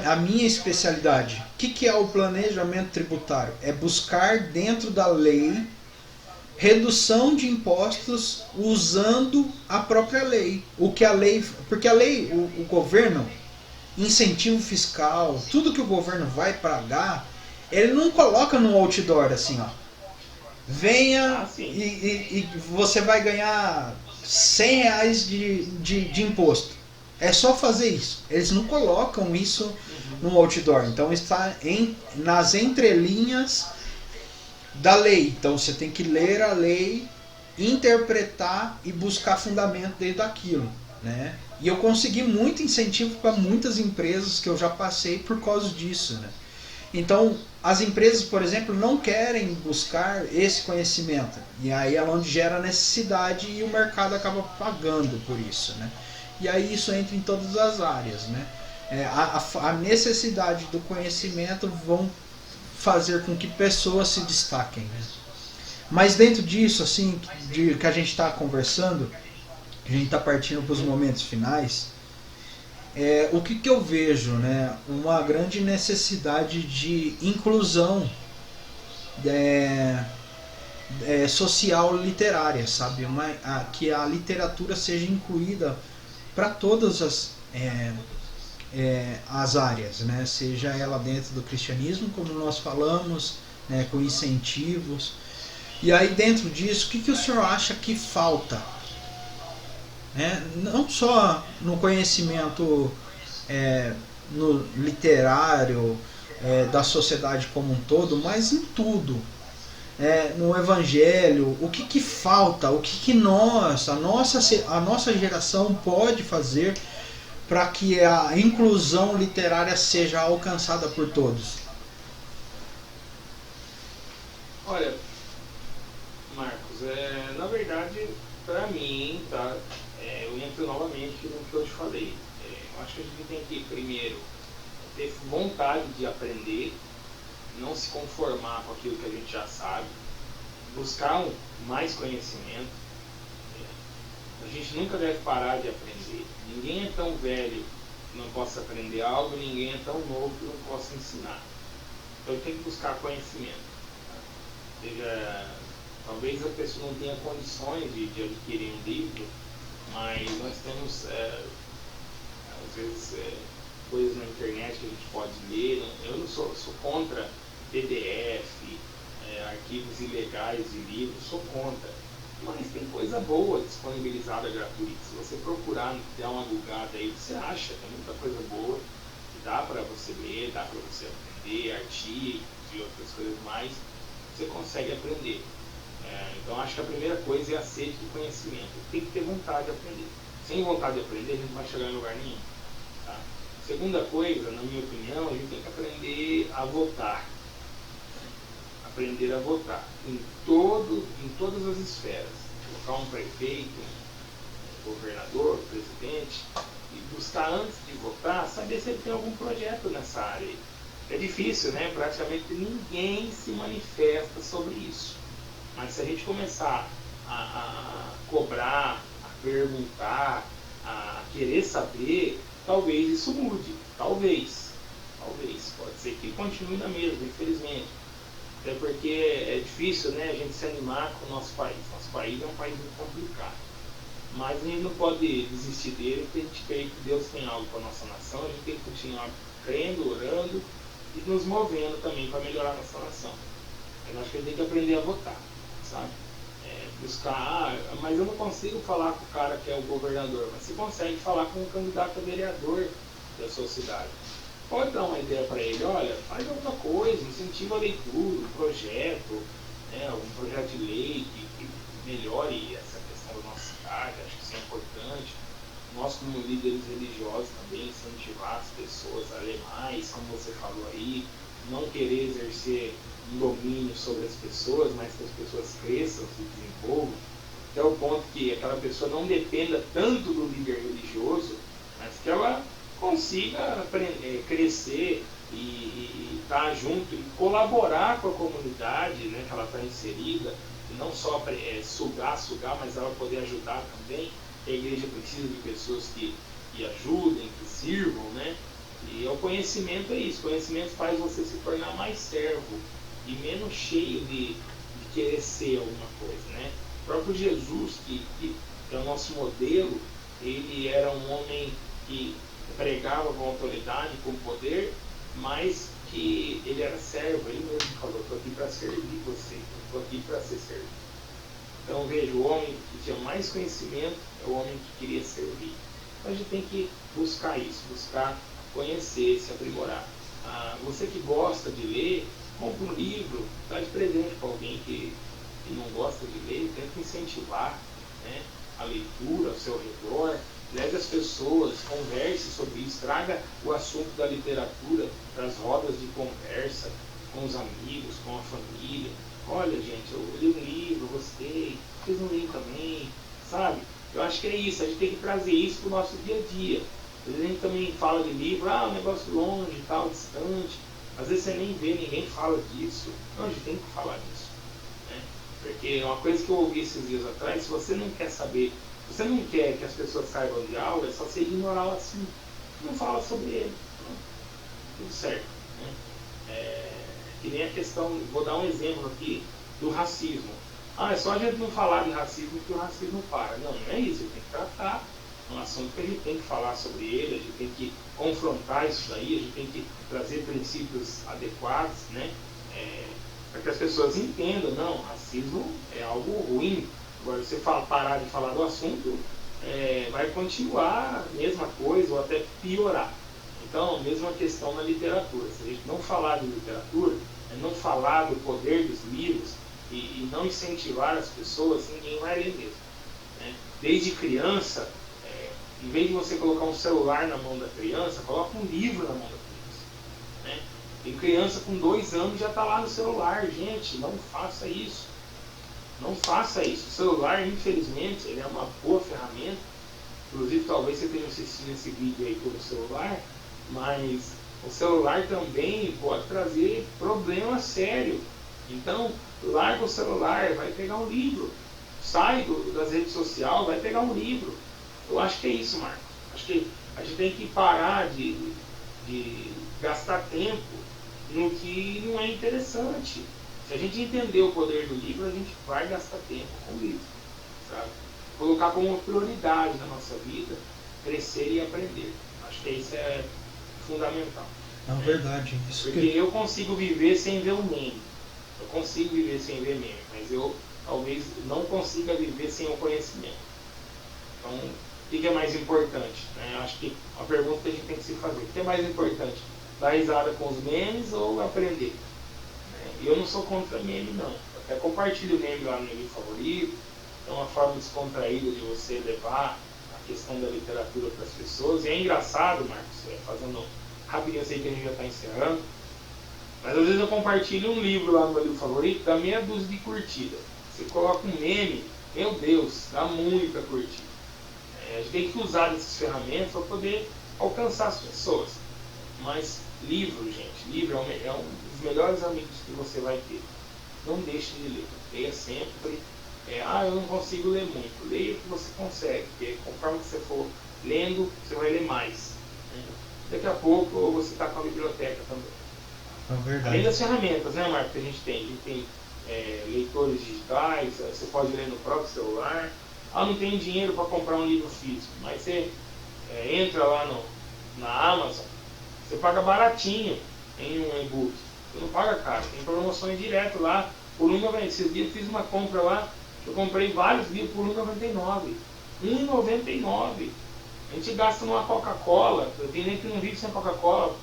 a minha especialidade. O que é o planejamento tributário? É buscar dentro da lei redução de impostos usando a própria lei. Porque a lei, o governo, incentivo fiscal, tudo que o governo vai pagar, ele não coloca no outdoor assim, ó. venha e você vai ganhar R$100 de imposto. É só fazer isso. Eles não colocam isso no outdoor. Então está nas entrelinhas da lei. Então você tem que ler a lei, interpretar e buscar fundamento dentro daquilo, né? E eu consegui muito incentivo para muitas empresas que eu já passei por causa disso, né? Então, as empresas, por exemplo, não querem buscar esse conhecimento. E aí é onde gera necessidade e o mercado acaba pagando por isso, né? E aí isso entra em todas as áreas, né? A necessidade do conhecimento vão fazer com que pessoas se destaquem, né? Mas dentro disso, assim, que a gente está conversando, a gente está partindo para os momentos finais, o que eu vejo, né? Uma grande necessidade de inclusão social literária, sabe? Que a literatura seja incluída para todas as áreas, né? Seja ela dentro do cristianismo, como nós falamos, né? Com incentivos. E aí dentro disso, o que o senhor acha que falta? Não só no conhecimento no literário da sociedade como um todo, mas em tudo, no evangelho. O que falta, o que a nossa geração pode fazer para que a inclusão literária seja alcançada por todos? Olha, Marcos, na verdade, para mim, tá? Eu entro novamente no que eu te falei. Eu acho que a gente tem que, primeiro, ter vontade de aprender, não se conformar com aquilo que a gente já sabe, buscar mais conhecimento. A gente nunca deve parar de aprender. Ninguém é tão velho que não possa aprender algo, ninguém é tão novo que não possa ensinar. Então tem que buscar conhecimento. Seja, talvez a pessoa não tenha condições de adquirir um livro, mas nós temos, às vezes, coisas na internet que a gente pode ler. Eu não sou contra PDF, arquivos ilegais de livros, sou contra. Mas tem coisa boa disponibilizada gratuita. Se você procurar, dar uma googada aí, você acha, tem muita coisa boa que dá para você ler, dá para você aprender, artigos e outras coisas mais, você consegue aprender. Então acho que a primeira coisa é a sede de conhecimento. Tem que ter vontade de aprender. Sem vontade de aprender, a gente não vai chegar em lugar nenhum. Tá? Segunda coisa, na minha opinião, a gente tem que aprender a votar. Aprender a votar em todas as esferas. Colocar um prefeito, um governador, um presidente, e buscar antes de votar, saber se ele tem algum projeto nessa área. É difícil, né? Praticamente ninguém se manifesta sobre isso. Mas se a gente começar a cobrar, a perguntar, a querer saber, talvez isso mude. Talvez. Pode ser que continue na mesma, infelizmente. Até porque é difícil, né, a gente se animar com o nosso país. Nosso país é um país muito complicado. Mas a gente não pode desistir dele, porque a gente crê que Deus tem algo para a nossa nação. A gente tem que continuar crendo, orando e nos movendo também para melhorar a nossa nação. Eu acho que a gente tem que aprender a votar, sabe? Buscar, mas eu não consigo falar com o cara que é o governador, mas você consegue falar com o candidato a vereador da sua cidade. Pode dar uma ideia para ele, olha, faz alguma coisa, incentiva a leitura, um projeto, algum projeto de lei que melhore essa questão da nossa cidade. Acho que isso é importante. Nós, como líderes religiosos, também incentivar as pessoas a ler mais, como você falou aí, não querer exercer um domínio sobre as pessoas, mas que as pessoas cresçam, se desenvolvam, até o ponto que aquela pessoa não dependa tanto do líder religioso, mas que ela consiga aprender, crescer e estar junto e colaborar com a comunidade, né, que ela está inserida, e não só sugar, mas ela poder ajudar também. A igreja precisa de pessoas que ajudem, que sirvam, né? E o conhecimento é isso. O conhecimento faz você se tornar mais servo e menos cheio de querer ser alguma coisa, né? O próprio Jesus, que é o nosso modelo, ele era um homem que pregava com autoridade, com poder, mas que ele era servo, ele mesmo falou, estou aqui para servir você, estou aqui para ser servido. Então veja, o homem que tinha mais conhecimento é o homem que queria servir. Então a gente tem que buscar isso, buscar conhecer, se aprimorar. Você que gosta de ler, compra um livro, dá de presente para alguém que não gosta de ler, tenta incentivar, né, a leitura ao seu redor, leve as pessoas, converse sobre isso, traga o assunto da literatura para as rodas de conversa, com os amigos, com a família. Olha, gente, eu li um livro, gostei, vocês não leem também, sabe? Eu acho que é isso, a gente tem que trazer isso para o nosso dia a dia. Às vezes a gente também fala de livro, um negócio longe, tal, distante. Às vezes você nem vê, ninguém fala disso. Não, a gente tem que falar disso, né? Porque uma coisa que eu ouvi esses dias atrás, se você não quer saber, se você não quer que as pessoas saibam de algo, é só você ignorar o assunto. Não fala sobre ele. Não. Tudo certo, né? Que nem a questão, vou dar um exemplo aqui do racismo. É só a gente não falar de racismo que o racismo para. Não, não é isso, a gente tem que tratar. É um assunto que a gente tem que falar sobre ele, a gente tem que confrontar isso daí, a gente tem que trazer princípios adequados, né? Para que as pessoas entendam, não, racismo é algo ruim. Agora, se você parar de falar do assunto, vai continuar a mesma coisa ou até piorar. Então, mesma questão na literatura. Se a gente não falar de literatura, não falar do poder dos livros e não incentivar as pessoas, ninguém vai ler mesmo, né? Desde criança, em vez de você colocar um celular na mão da criança, coloca um livro na mão da criança, né? Tem criança com 2 anos já está lá no celular. Gente, não faça isso. Não faça isso. O celular, infelizmente, ele é uma boa ferramenta. Inclusive, talvez você tenha assistido esse vídeo aí pelo celular, mas o celular também pode trazer problema sério. Então, larga o celular, vai pegar um livro. Sai das redes sociais, vai pegar um livro. Eu acho que é isso, Marcos. Acho que a gente tem que parar de gastar tempo no que não é interessante. Se a gente entender o poder do livro, a gente vai gastar tempo com o livro, sabe? Colocar como uma prioridade na nossa vida, crescer e aprender. Acho que isso é fundamental. É verdade. Isso porque eu consigo viver sem ver o meme. Eu consigo viver sem ver meme, mas eu talvez não consiga viver sem o conhecimento. Então, o que é mais importante, né? Acho que a pergunta que a gente tem que se fazer: o que é mais importante? Dar risada com os memes ou aprender? E eu não sou contra meme, não. Eu até compartilho o meme lá no meu livro favorito. É uma forma descontraída de você levar a questão da literatura para as pessoas. E é engraçado, Marcos, fazendo rapidinho, eu sei que a gente já está encerrando, mas às vezes eu compartilho um livro lá no meu livro favorito, dá meia dúzia de curtida. Você coloca um meme, meu Deus, dá muita curtida. A gente tem que usar essas ferramentas para poder alcançar as pessoas. Mas livro, gente, livro é um dos melhores amigos que você vai ter. Não deixe de ler. Leia sempre. Eu não consigo ler muito. Leia o que você consegue, porque conforme você for lendo, você vai ler mais, né? Daqui a pouco você está com a biblioteca também. É verdade. Além das ferramentas, né, Marcos, que a gente tem. A gente tem leitores digitais, você pode ler no próprio celular. Não tenho dinheiro para comprar um livro físico, mas você entra lá na Amazon, você paga baratinho em um e-book. Você não paga caro, tem promoções direto lá. Por esses dias eu fiz uma compra lá, eu comprei vários livros por R$1,99. R$1,99. A gente gasta numa Coca-Cola. Eu tenho nem que não vive sem Coca-Cola.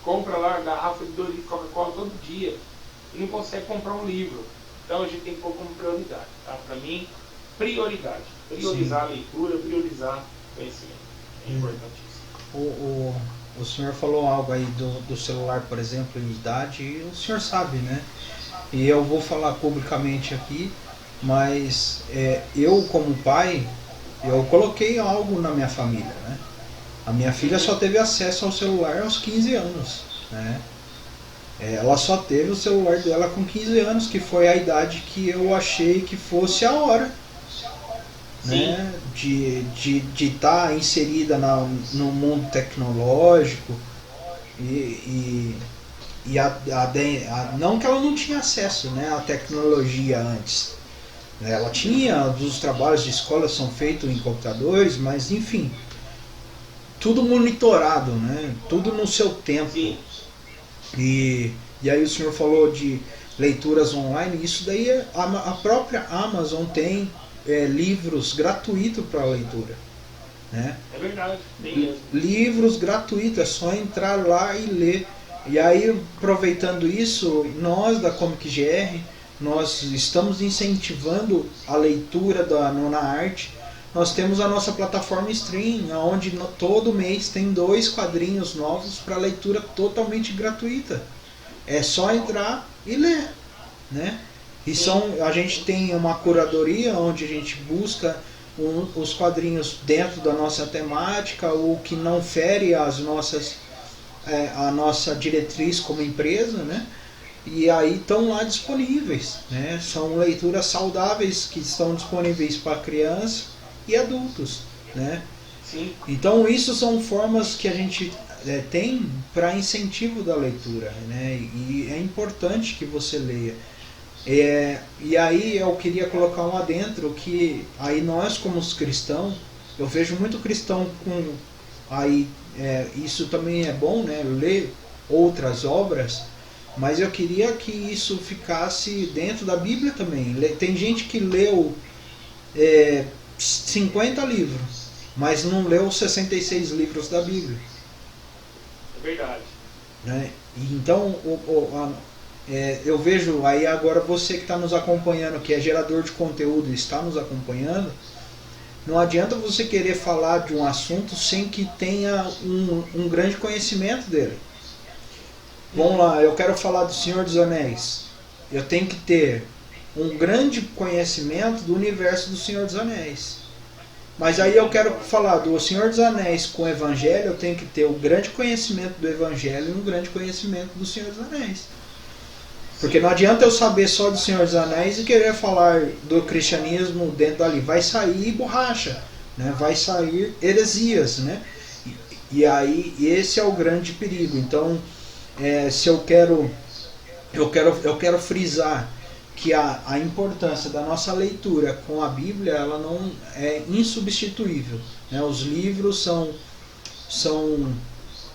Compra lá a garrafa de 2 litros de Coca-Cola todo dia e não consegue comprar um livro. Então a gente tem que pôr como prioridade, tá? Para mim, prioridade. Priorizar Sim. a leitura, priorizar o conhecimento. É importantíssimo. O senhor falou algo aí do celular, por exemplo, em idade, e o senhor sabe, né? E eu vou falar publicamente aqui, mas eu como pai, eu coloquei algo na minha família, né? A minha filha só teve acesso ao celular aos 15 anos, né? Ela só teve o celular dela com 15 anos, que foi a idade que eu achei que fosse a hora, né? De estar inserida no mundo tecnológico não que ela não tinha acesso, né, à tecnologia antes. Ela tinha, os trabalhos de escola são feitos em computadores, mas enfim, tudo monitorado, né? Tudo no seu tempo. Sim. E aí o senhor falou de leituras online. Isso daí a própria Amazon tem livros gratuitos para leitura, né? É verdade, tem mesmo. Livros gratuitos, é só entrar lá e ler. E aí, aproveitando isso, nós da Comic GR, nós estamos incentivando a leitura da Nona Arte. Nós temos a nossa plataforma Stream, onde todo mês tem 2 quadrinhos novos para leitura totalmente gratuita. É só entrar e ler, né? E a gente tem uma curadoria onde a gente busca os quadrinhos dentro da nossa temática, o que não fere a nossa diretriz como empresa, né? E aí estão lá disponíveis, né? São leituras saudáveis que estão disponíveis para crianças e adultos, né? Sim. Então isso são formas que a gente tem para incentivo da leitura, né? E é importante que você leia. E aí eu queria colocar um adentro que aí nós como os cristãos, eu vejo muito cristão com aí isso também é bom, né? Ler outras obras, mas eu queria que isso ficasse dentro da Bíblia também. Tem gente que leu 50 livros, mas não leu 66 livros da Bíblia. É verdade. Né? Então eu vejo aí agora você que está nos acompanhando, que é gerador de conteúdo e está nos acompanhando, não adianta você querer falar de um assunto sem que tenha um grande conhecimento dele. Vamos lá, eu quero falar do Senhor dos Anéis. Eu tenho que ter um grande conhecimento do universo do Senhor dos Anéis. Mas aí eu quero falar do Senhor dos Anéis com o Evangelho, eu tenho que ter um grande conhecimento do Evangelho e um grande conhecimento do Senhor dos Anéis. Porque não adianta eu saber só do Senhor dos Anéis e querer falar do cristianismo dentro dali. Vai sair borracha, né? Vai sair heresias, né? E aí esse é o grande perigo. Então, se eu quero frisar que a importância da nossa leitura com a Bíblia, ela não é insubstituível, né? Os livros são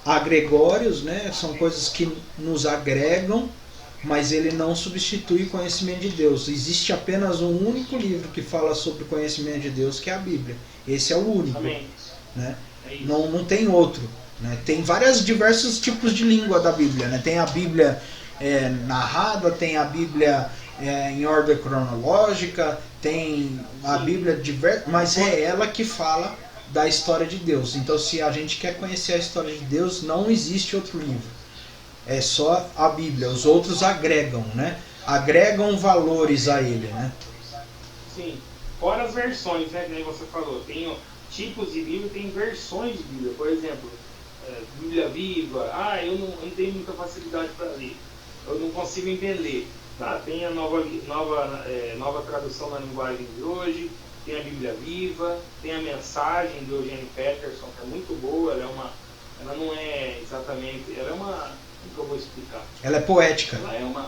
agregórios, né? São coisas que nos agregam, mas ele não substitui o conhecimento de Deus. Existe apenas um único livro que fala sobre o conhecimento de Deus, que é a Bíblia. Esse é o único. Amém. Né? Não tem outro. Né? Tem diversos tipos de língua da Bíblia. Né? Tem a Bíblia narrada, tem a Bíblia em ordem cronológica, tem a Bíblia diversa, mas é ela que fala da história de Deus. Então, se a gente quer conhecer a história de Deus, não existe outro livro. É só a Bíblia. Os outros agregam, né? Agregam valores a ele, né? Sim. Fora as versões, né? Que nem você falou. Tem tipos de Bíblia, tem versões de Bíblia. Por exemplo, Bíblia Viva. Eu não tenho muita facilidade para ler. Eu não consigo entender. Tá? Tem a nova tradução na linguagem de hoje. Tem a Bíblia Viva. Tem a mensagem do Eugene Peterson, que é muito boa. Ela não é exatamente... Ela é uma... que eu vou explicar. Ela é poética,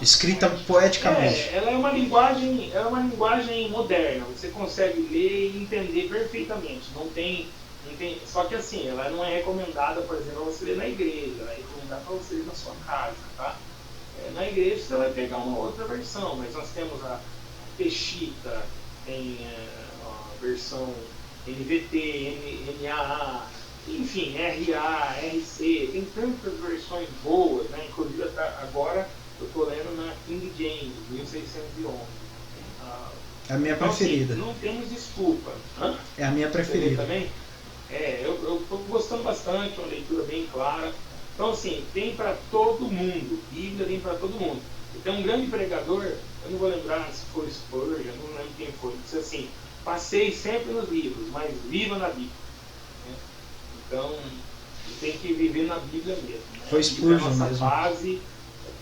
escrita poeticamente. Ela é uma linguagem moderna. Você consegue ler e entender perfeitamente. Não tem, só que assim, ela não é recomendada, por exemplo, você ler na igreja. Ela é recomendada para você ler na sua casa, tá? Na igreja você vai pegar uma outra versão, mas nós temos a Peshitta, tem a versão NVT, NAA, enfim, RA, RC, tem tantas versões boas, né? Inclusive agora eu estou lendo na King James, 1611. É a minha preferida. Assim, não temos desculpa. É a minha preferida. Também? Eu estou gostando bastante, uma leitura bem clara. Então, assim, tem para todo mundo. Bíblia tem para todo mundo. E tem um grande pregador, eu não vou lembrar se foi Spurgeon, eu não lembro quem foi, disse assim: passei sempre nos livros, mas viva na Bíblia. Então, tem que viver na Bíblia mesmo. Né? Foi Spurgeon mesmo. Nossa base,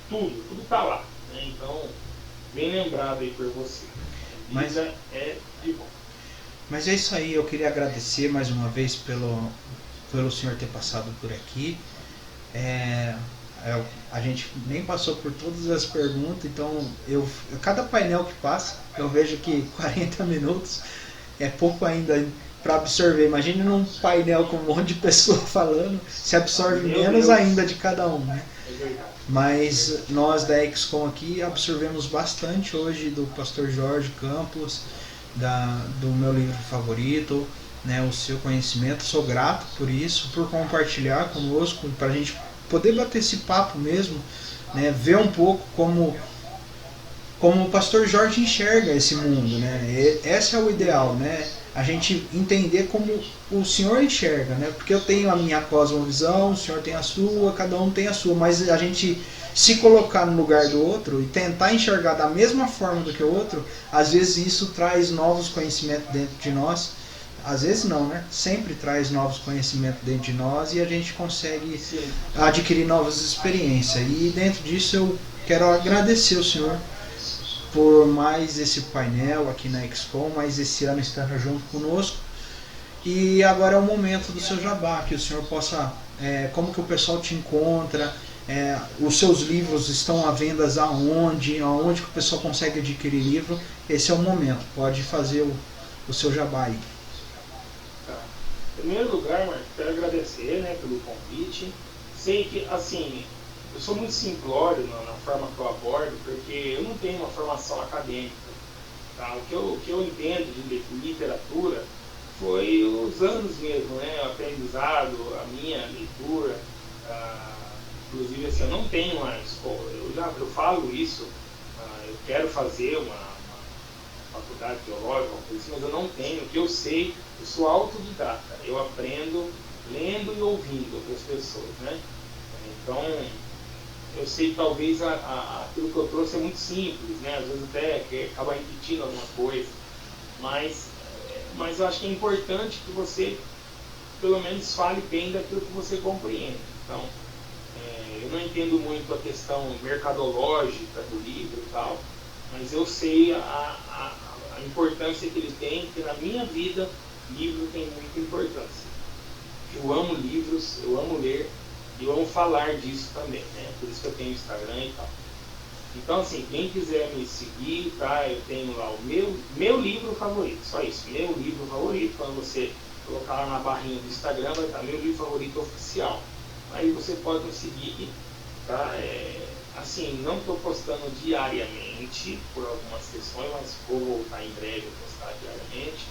tudo está lá. Né? Então, bem lembrado aí por você. Mas é de bom. Mas é isso aí, eu queria agradecer mais uma vez pelo senhor ter passado por aqui. A gente nem passou por todas as perguntas, então cada painel que passa, eu vejo que 40 minutos é pouco ainda para absorver. Imagine num painel com um monte de pessoas falando, se absorve menos ainda de cada um, né? É verdade. Mas nós da XCOM aqui absorvemos bastante hoje do pastor Jorge Campos, do meu livro favorito, né, o seu conhecimento. Sou grato por isso, por compartilhar conosco, para a gente poder bater esse papo mesmo, né, ver um pouco como o pastor Jorge enxerga esse mundo, né? Esse é o ideal, né? A gente entender como o Senhor enxerga, né? Porque eu tenho a minha cosmovisão, o Senhor tem a sua, cada um tem a sua, mas a gente se colocar no lugar do outro e tentar enxergar da mesma forma do que o outro, às vezes isso traz novos conhecimentos dentro de nós. Às vezes não, né? Sempre traz novos conhecimentos dentro de nós e a gente consegue adquirir novas experiências. E dentro disso eu quero agradecer o Senhor por mais esse painel aqui na XCOM, mais esse ano estando junto conosco. E agora é o momento do seu jabá, que o senhor possa, como que o pessoal te encontra, os seus livros estão à venda aonde que o pessoal consegue adquirir livro. Esse é o momento, pode fazer o seu jabá aí. Tá. Em primeiro lugar, Marcos, quero agradecer, né, pelo convite. Sei que, assim, eu sou muito simplório na forma que eu abordo, porque eu não tenho uma formação acadêmica. Tá? O que eu entendo de literatura foi os anos mesmo, né? O aprendizado, a minha leitura. Inclusive, assim, eu não tenho uma escola, eu falo isso, eu quero fazer uma faculdade teológica, mas eu não tenho. O que eu sei, eu sou autodidata, eu aprendo lendo e ouvindo outras pessoas, né? Então, eu sei que talvez aquilo que eu trouxe é muito simples, né? Às vezes até acaba repetindo alguma coisa, mas eu acho que é importante que você, pelo menos, fale bem daquilo que você compreende. Então, eu não entendo muito a questão mercadológica do livro e tal, mas eu sei a importância que ele tem, que na minha vida, livro tem muita importância. Eu amo livros, eu amo ler, e eu amo falar disso também, né? Por isso que eu tenho Instagram e tal. Então, assim, quem quiser me seguir, tá? Eu tenho lá o meu livro favorito, só isso, meu livro favorito. Quando você colocar lá na barrinha do Instagram, vai estar meu livro favorito oficial. Aí você pode me seguir, tá? Assim, não estou postando diariamente por algumas questões, mas vou voltar em breve a postar diariamente.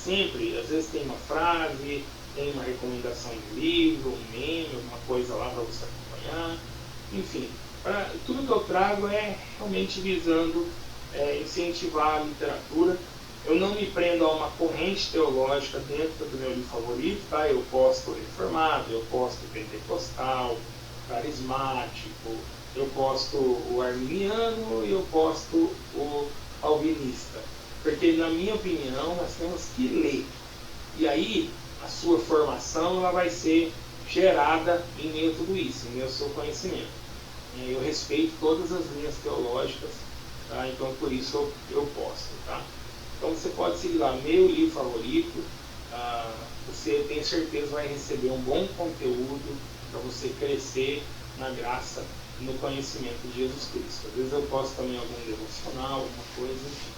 Sempre, às vezes tem uma frase, tem uma recomendação de livro, um meme, alguma coisa lá para você acompanhar. Enfim, tudo que eu trago é realmente visando incentivar a literatura. Eu não me prendo a uma corrente teológica dentro do meu livro favorito, tá? Eu posto reformado, eu posto pentecostal, carismático, eu posto o arminiano e eu posto o calvinista. Porque, na minha opinião, nós temos que ler. E aí, a sua formação ela vai ser gerada em meio a tudo isso, em meio ao seu conhecimento. Eu respeito todas as linhas teológicas, tá? Então por isso eu posto. Tá? Então você pode seguir lá, meu livro favorito, você tem certeza vai receber um bom conteúdo para você crescer na graça e no conhecimento de Jesus Cristo. Às vezes eu posto também algum devocional, alguma coisa, enfim.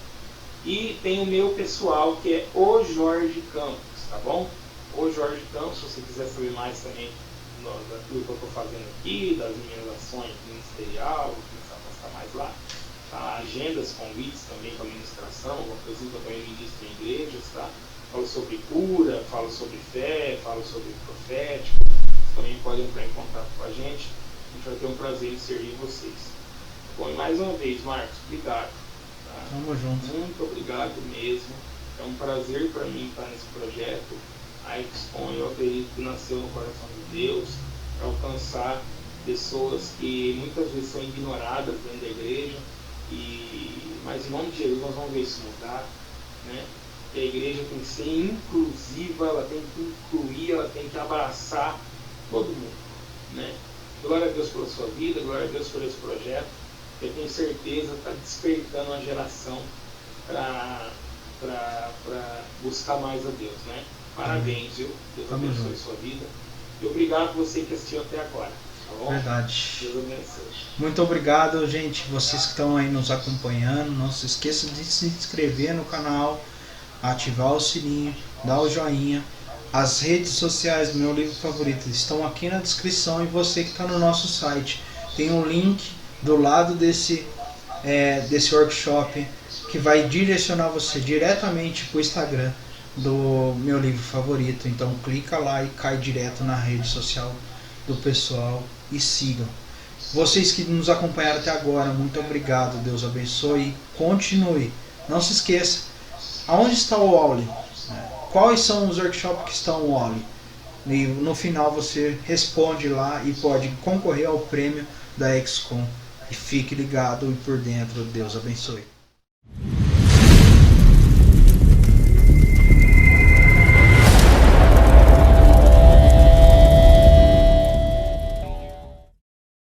E tem o meu pessoal, que é o Jorge Campos, tá bom? O Jorge Campos, se você quiser saber mais também daquilo que eu estou fazendo aqui, das minhas ações ministerial, começar a postar mais lá. Tá? Agendas, convites também para ministração, alguma coisa que eu também ministro em igrejas, tá? Falo sobre cura, falo sobre fé, falo sobre profético. Vocês também podem entrar em contato com a gente vai ter um prazer em servir vocês. Bom, e mais uma vez, Marcos, obrigado. Tá? Tamo junto. Muito obrigado mesmo. É um prazer para mim estar nesse projeto. A XCOM, eu acredito que nasceu no coração de Deus para alcançar pessoas que muitas vezes são ignoradas dentro da igreja. Mas em nome de Jesus nós vamos ver isso mudar, né? Que a igreja tem que ser inclusiva, ela tem que incluir, ela tem que abraçar todo mundo, né? Glória a Deus pela sua vida, glória a Deus por esse projeto. Eu tenho certeza que está despertando uma geração para buscar mais a Deus, né? Parabéns, viu? Deus abençoe a sua vida. E obrigado a você que assistiu até agora. Tá bom? Verdade. Deus abençoe. Muito obrigado, gente. Vocês que estão aí nos acompanhando. Não se esqueçam de se inscrever no canal, ativar o sininho, dar o joinha. As redes sociais do meu livro favorito estão aqui na descrição e você que está no nosso site. tem um link do lado desse workshop que vai direcionar você diretamente para o Instagram do meu livro favorito. Então clica lá e cai direto na rede social do pessoal e sigam. Vocês que nos acompanharam até agora, muito obrigado, Deus abençoe e continue. Não se esqueça, aonde está o Wally? Quais são os workshops que estão no Wally? E no final você responde lá e pode concorrer ao prêmio da XCOM. E fique ligado e por dentro. Deus abençoe.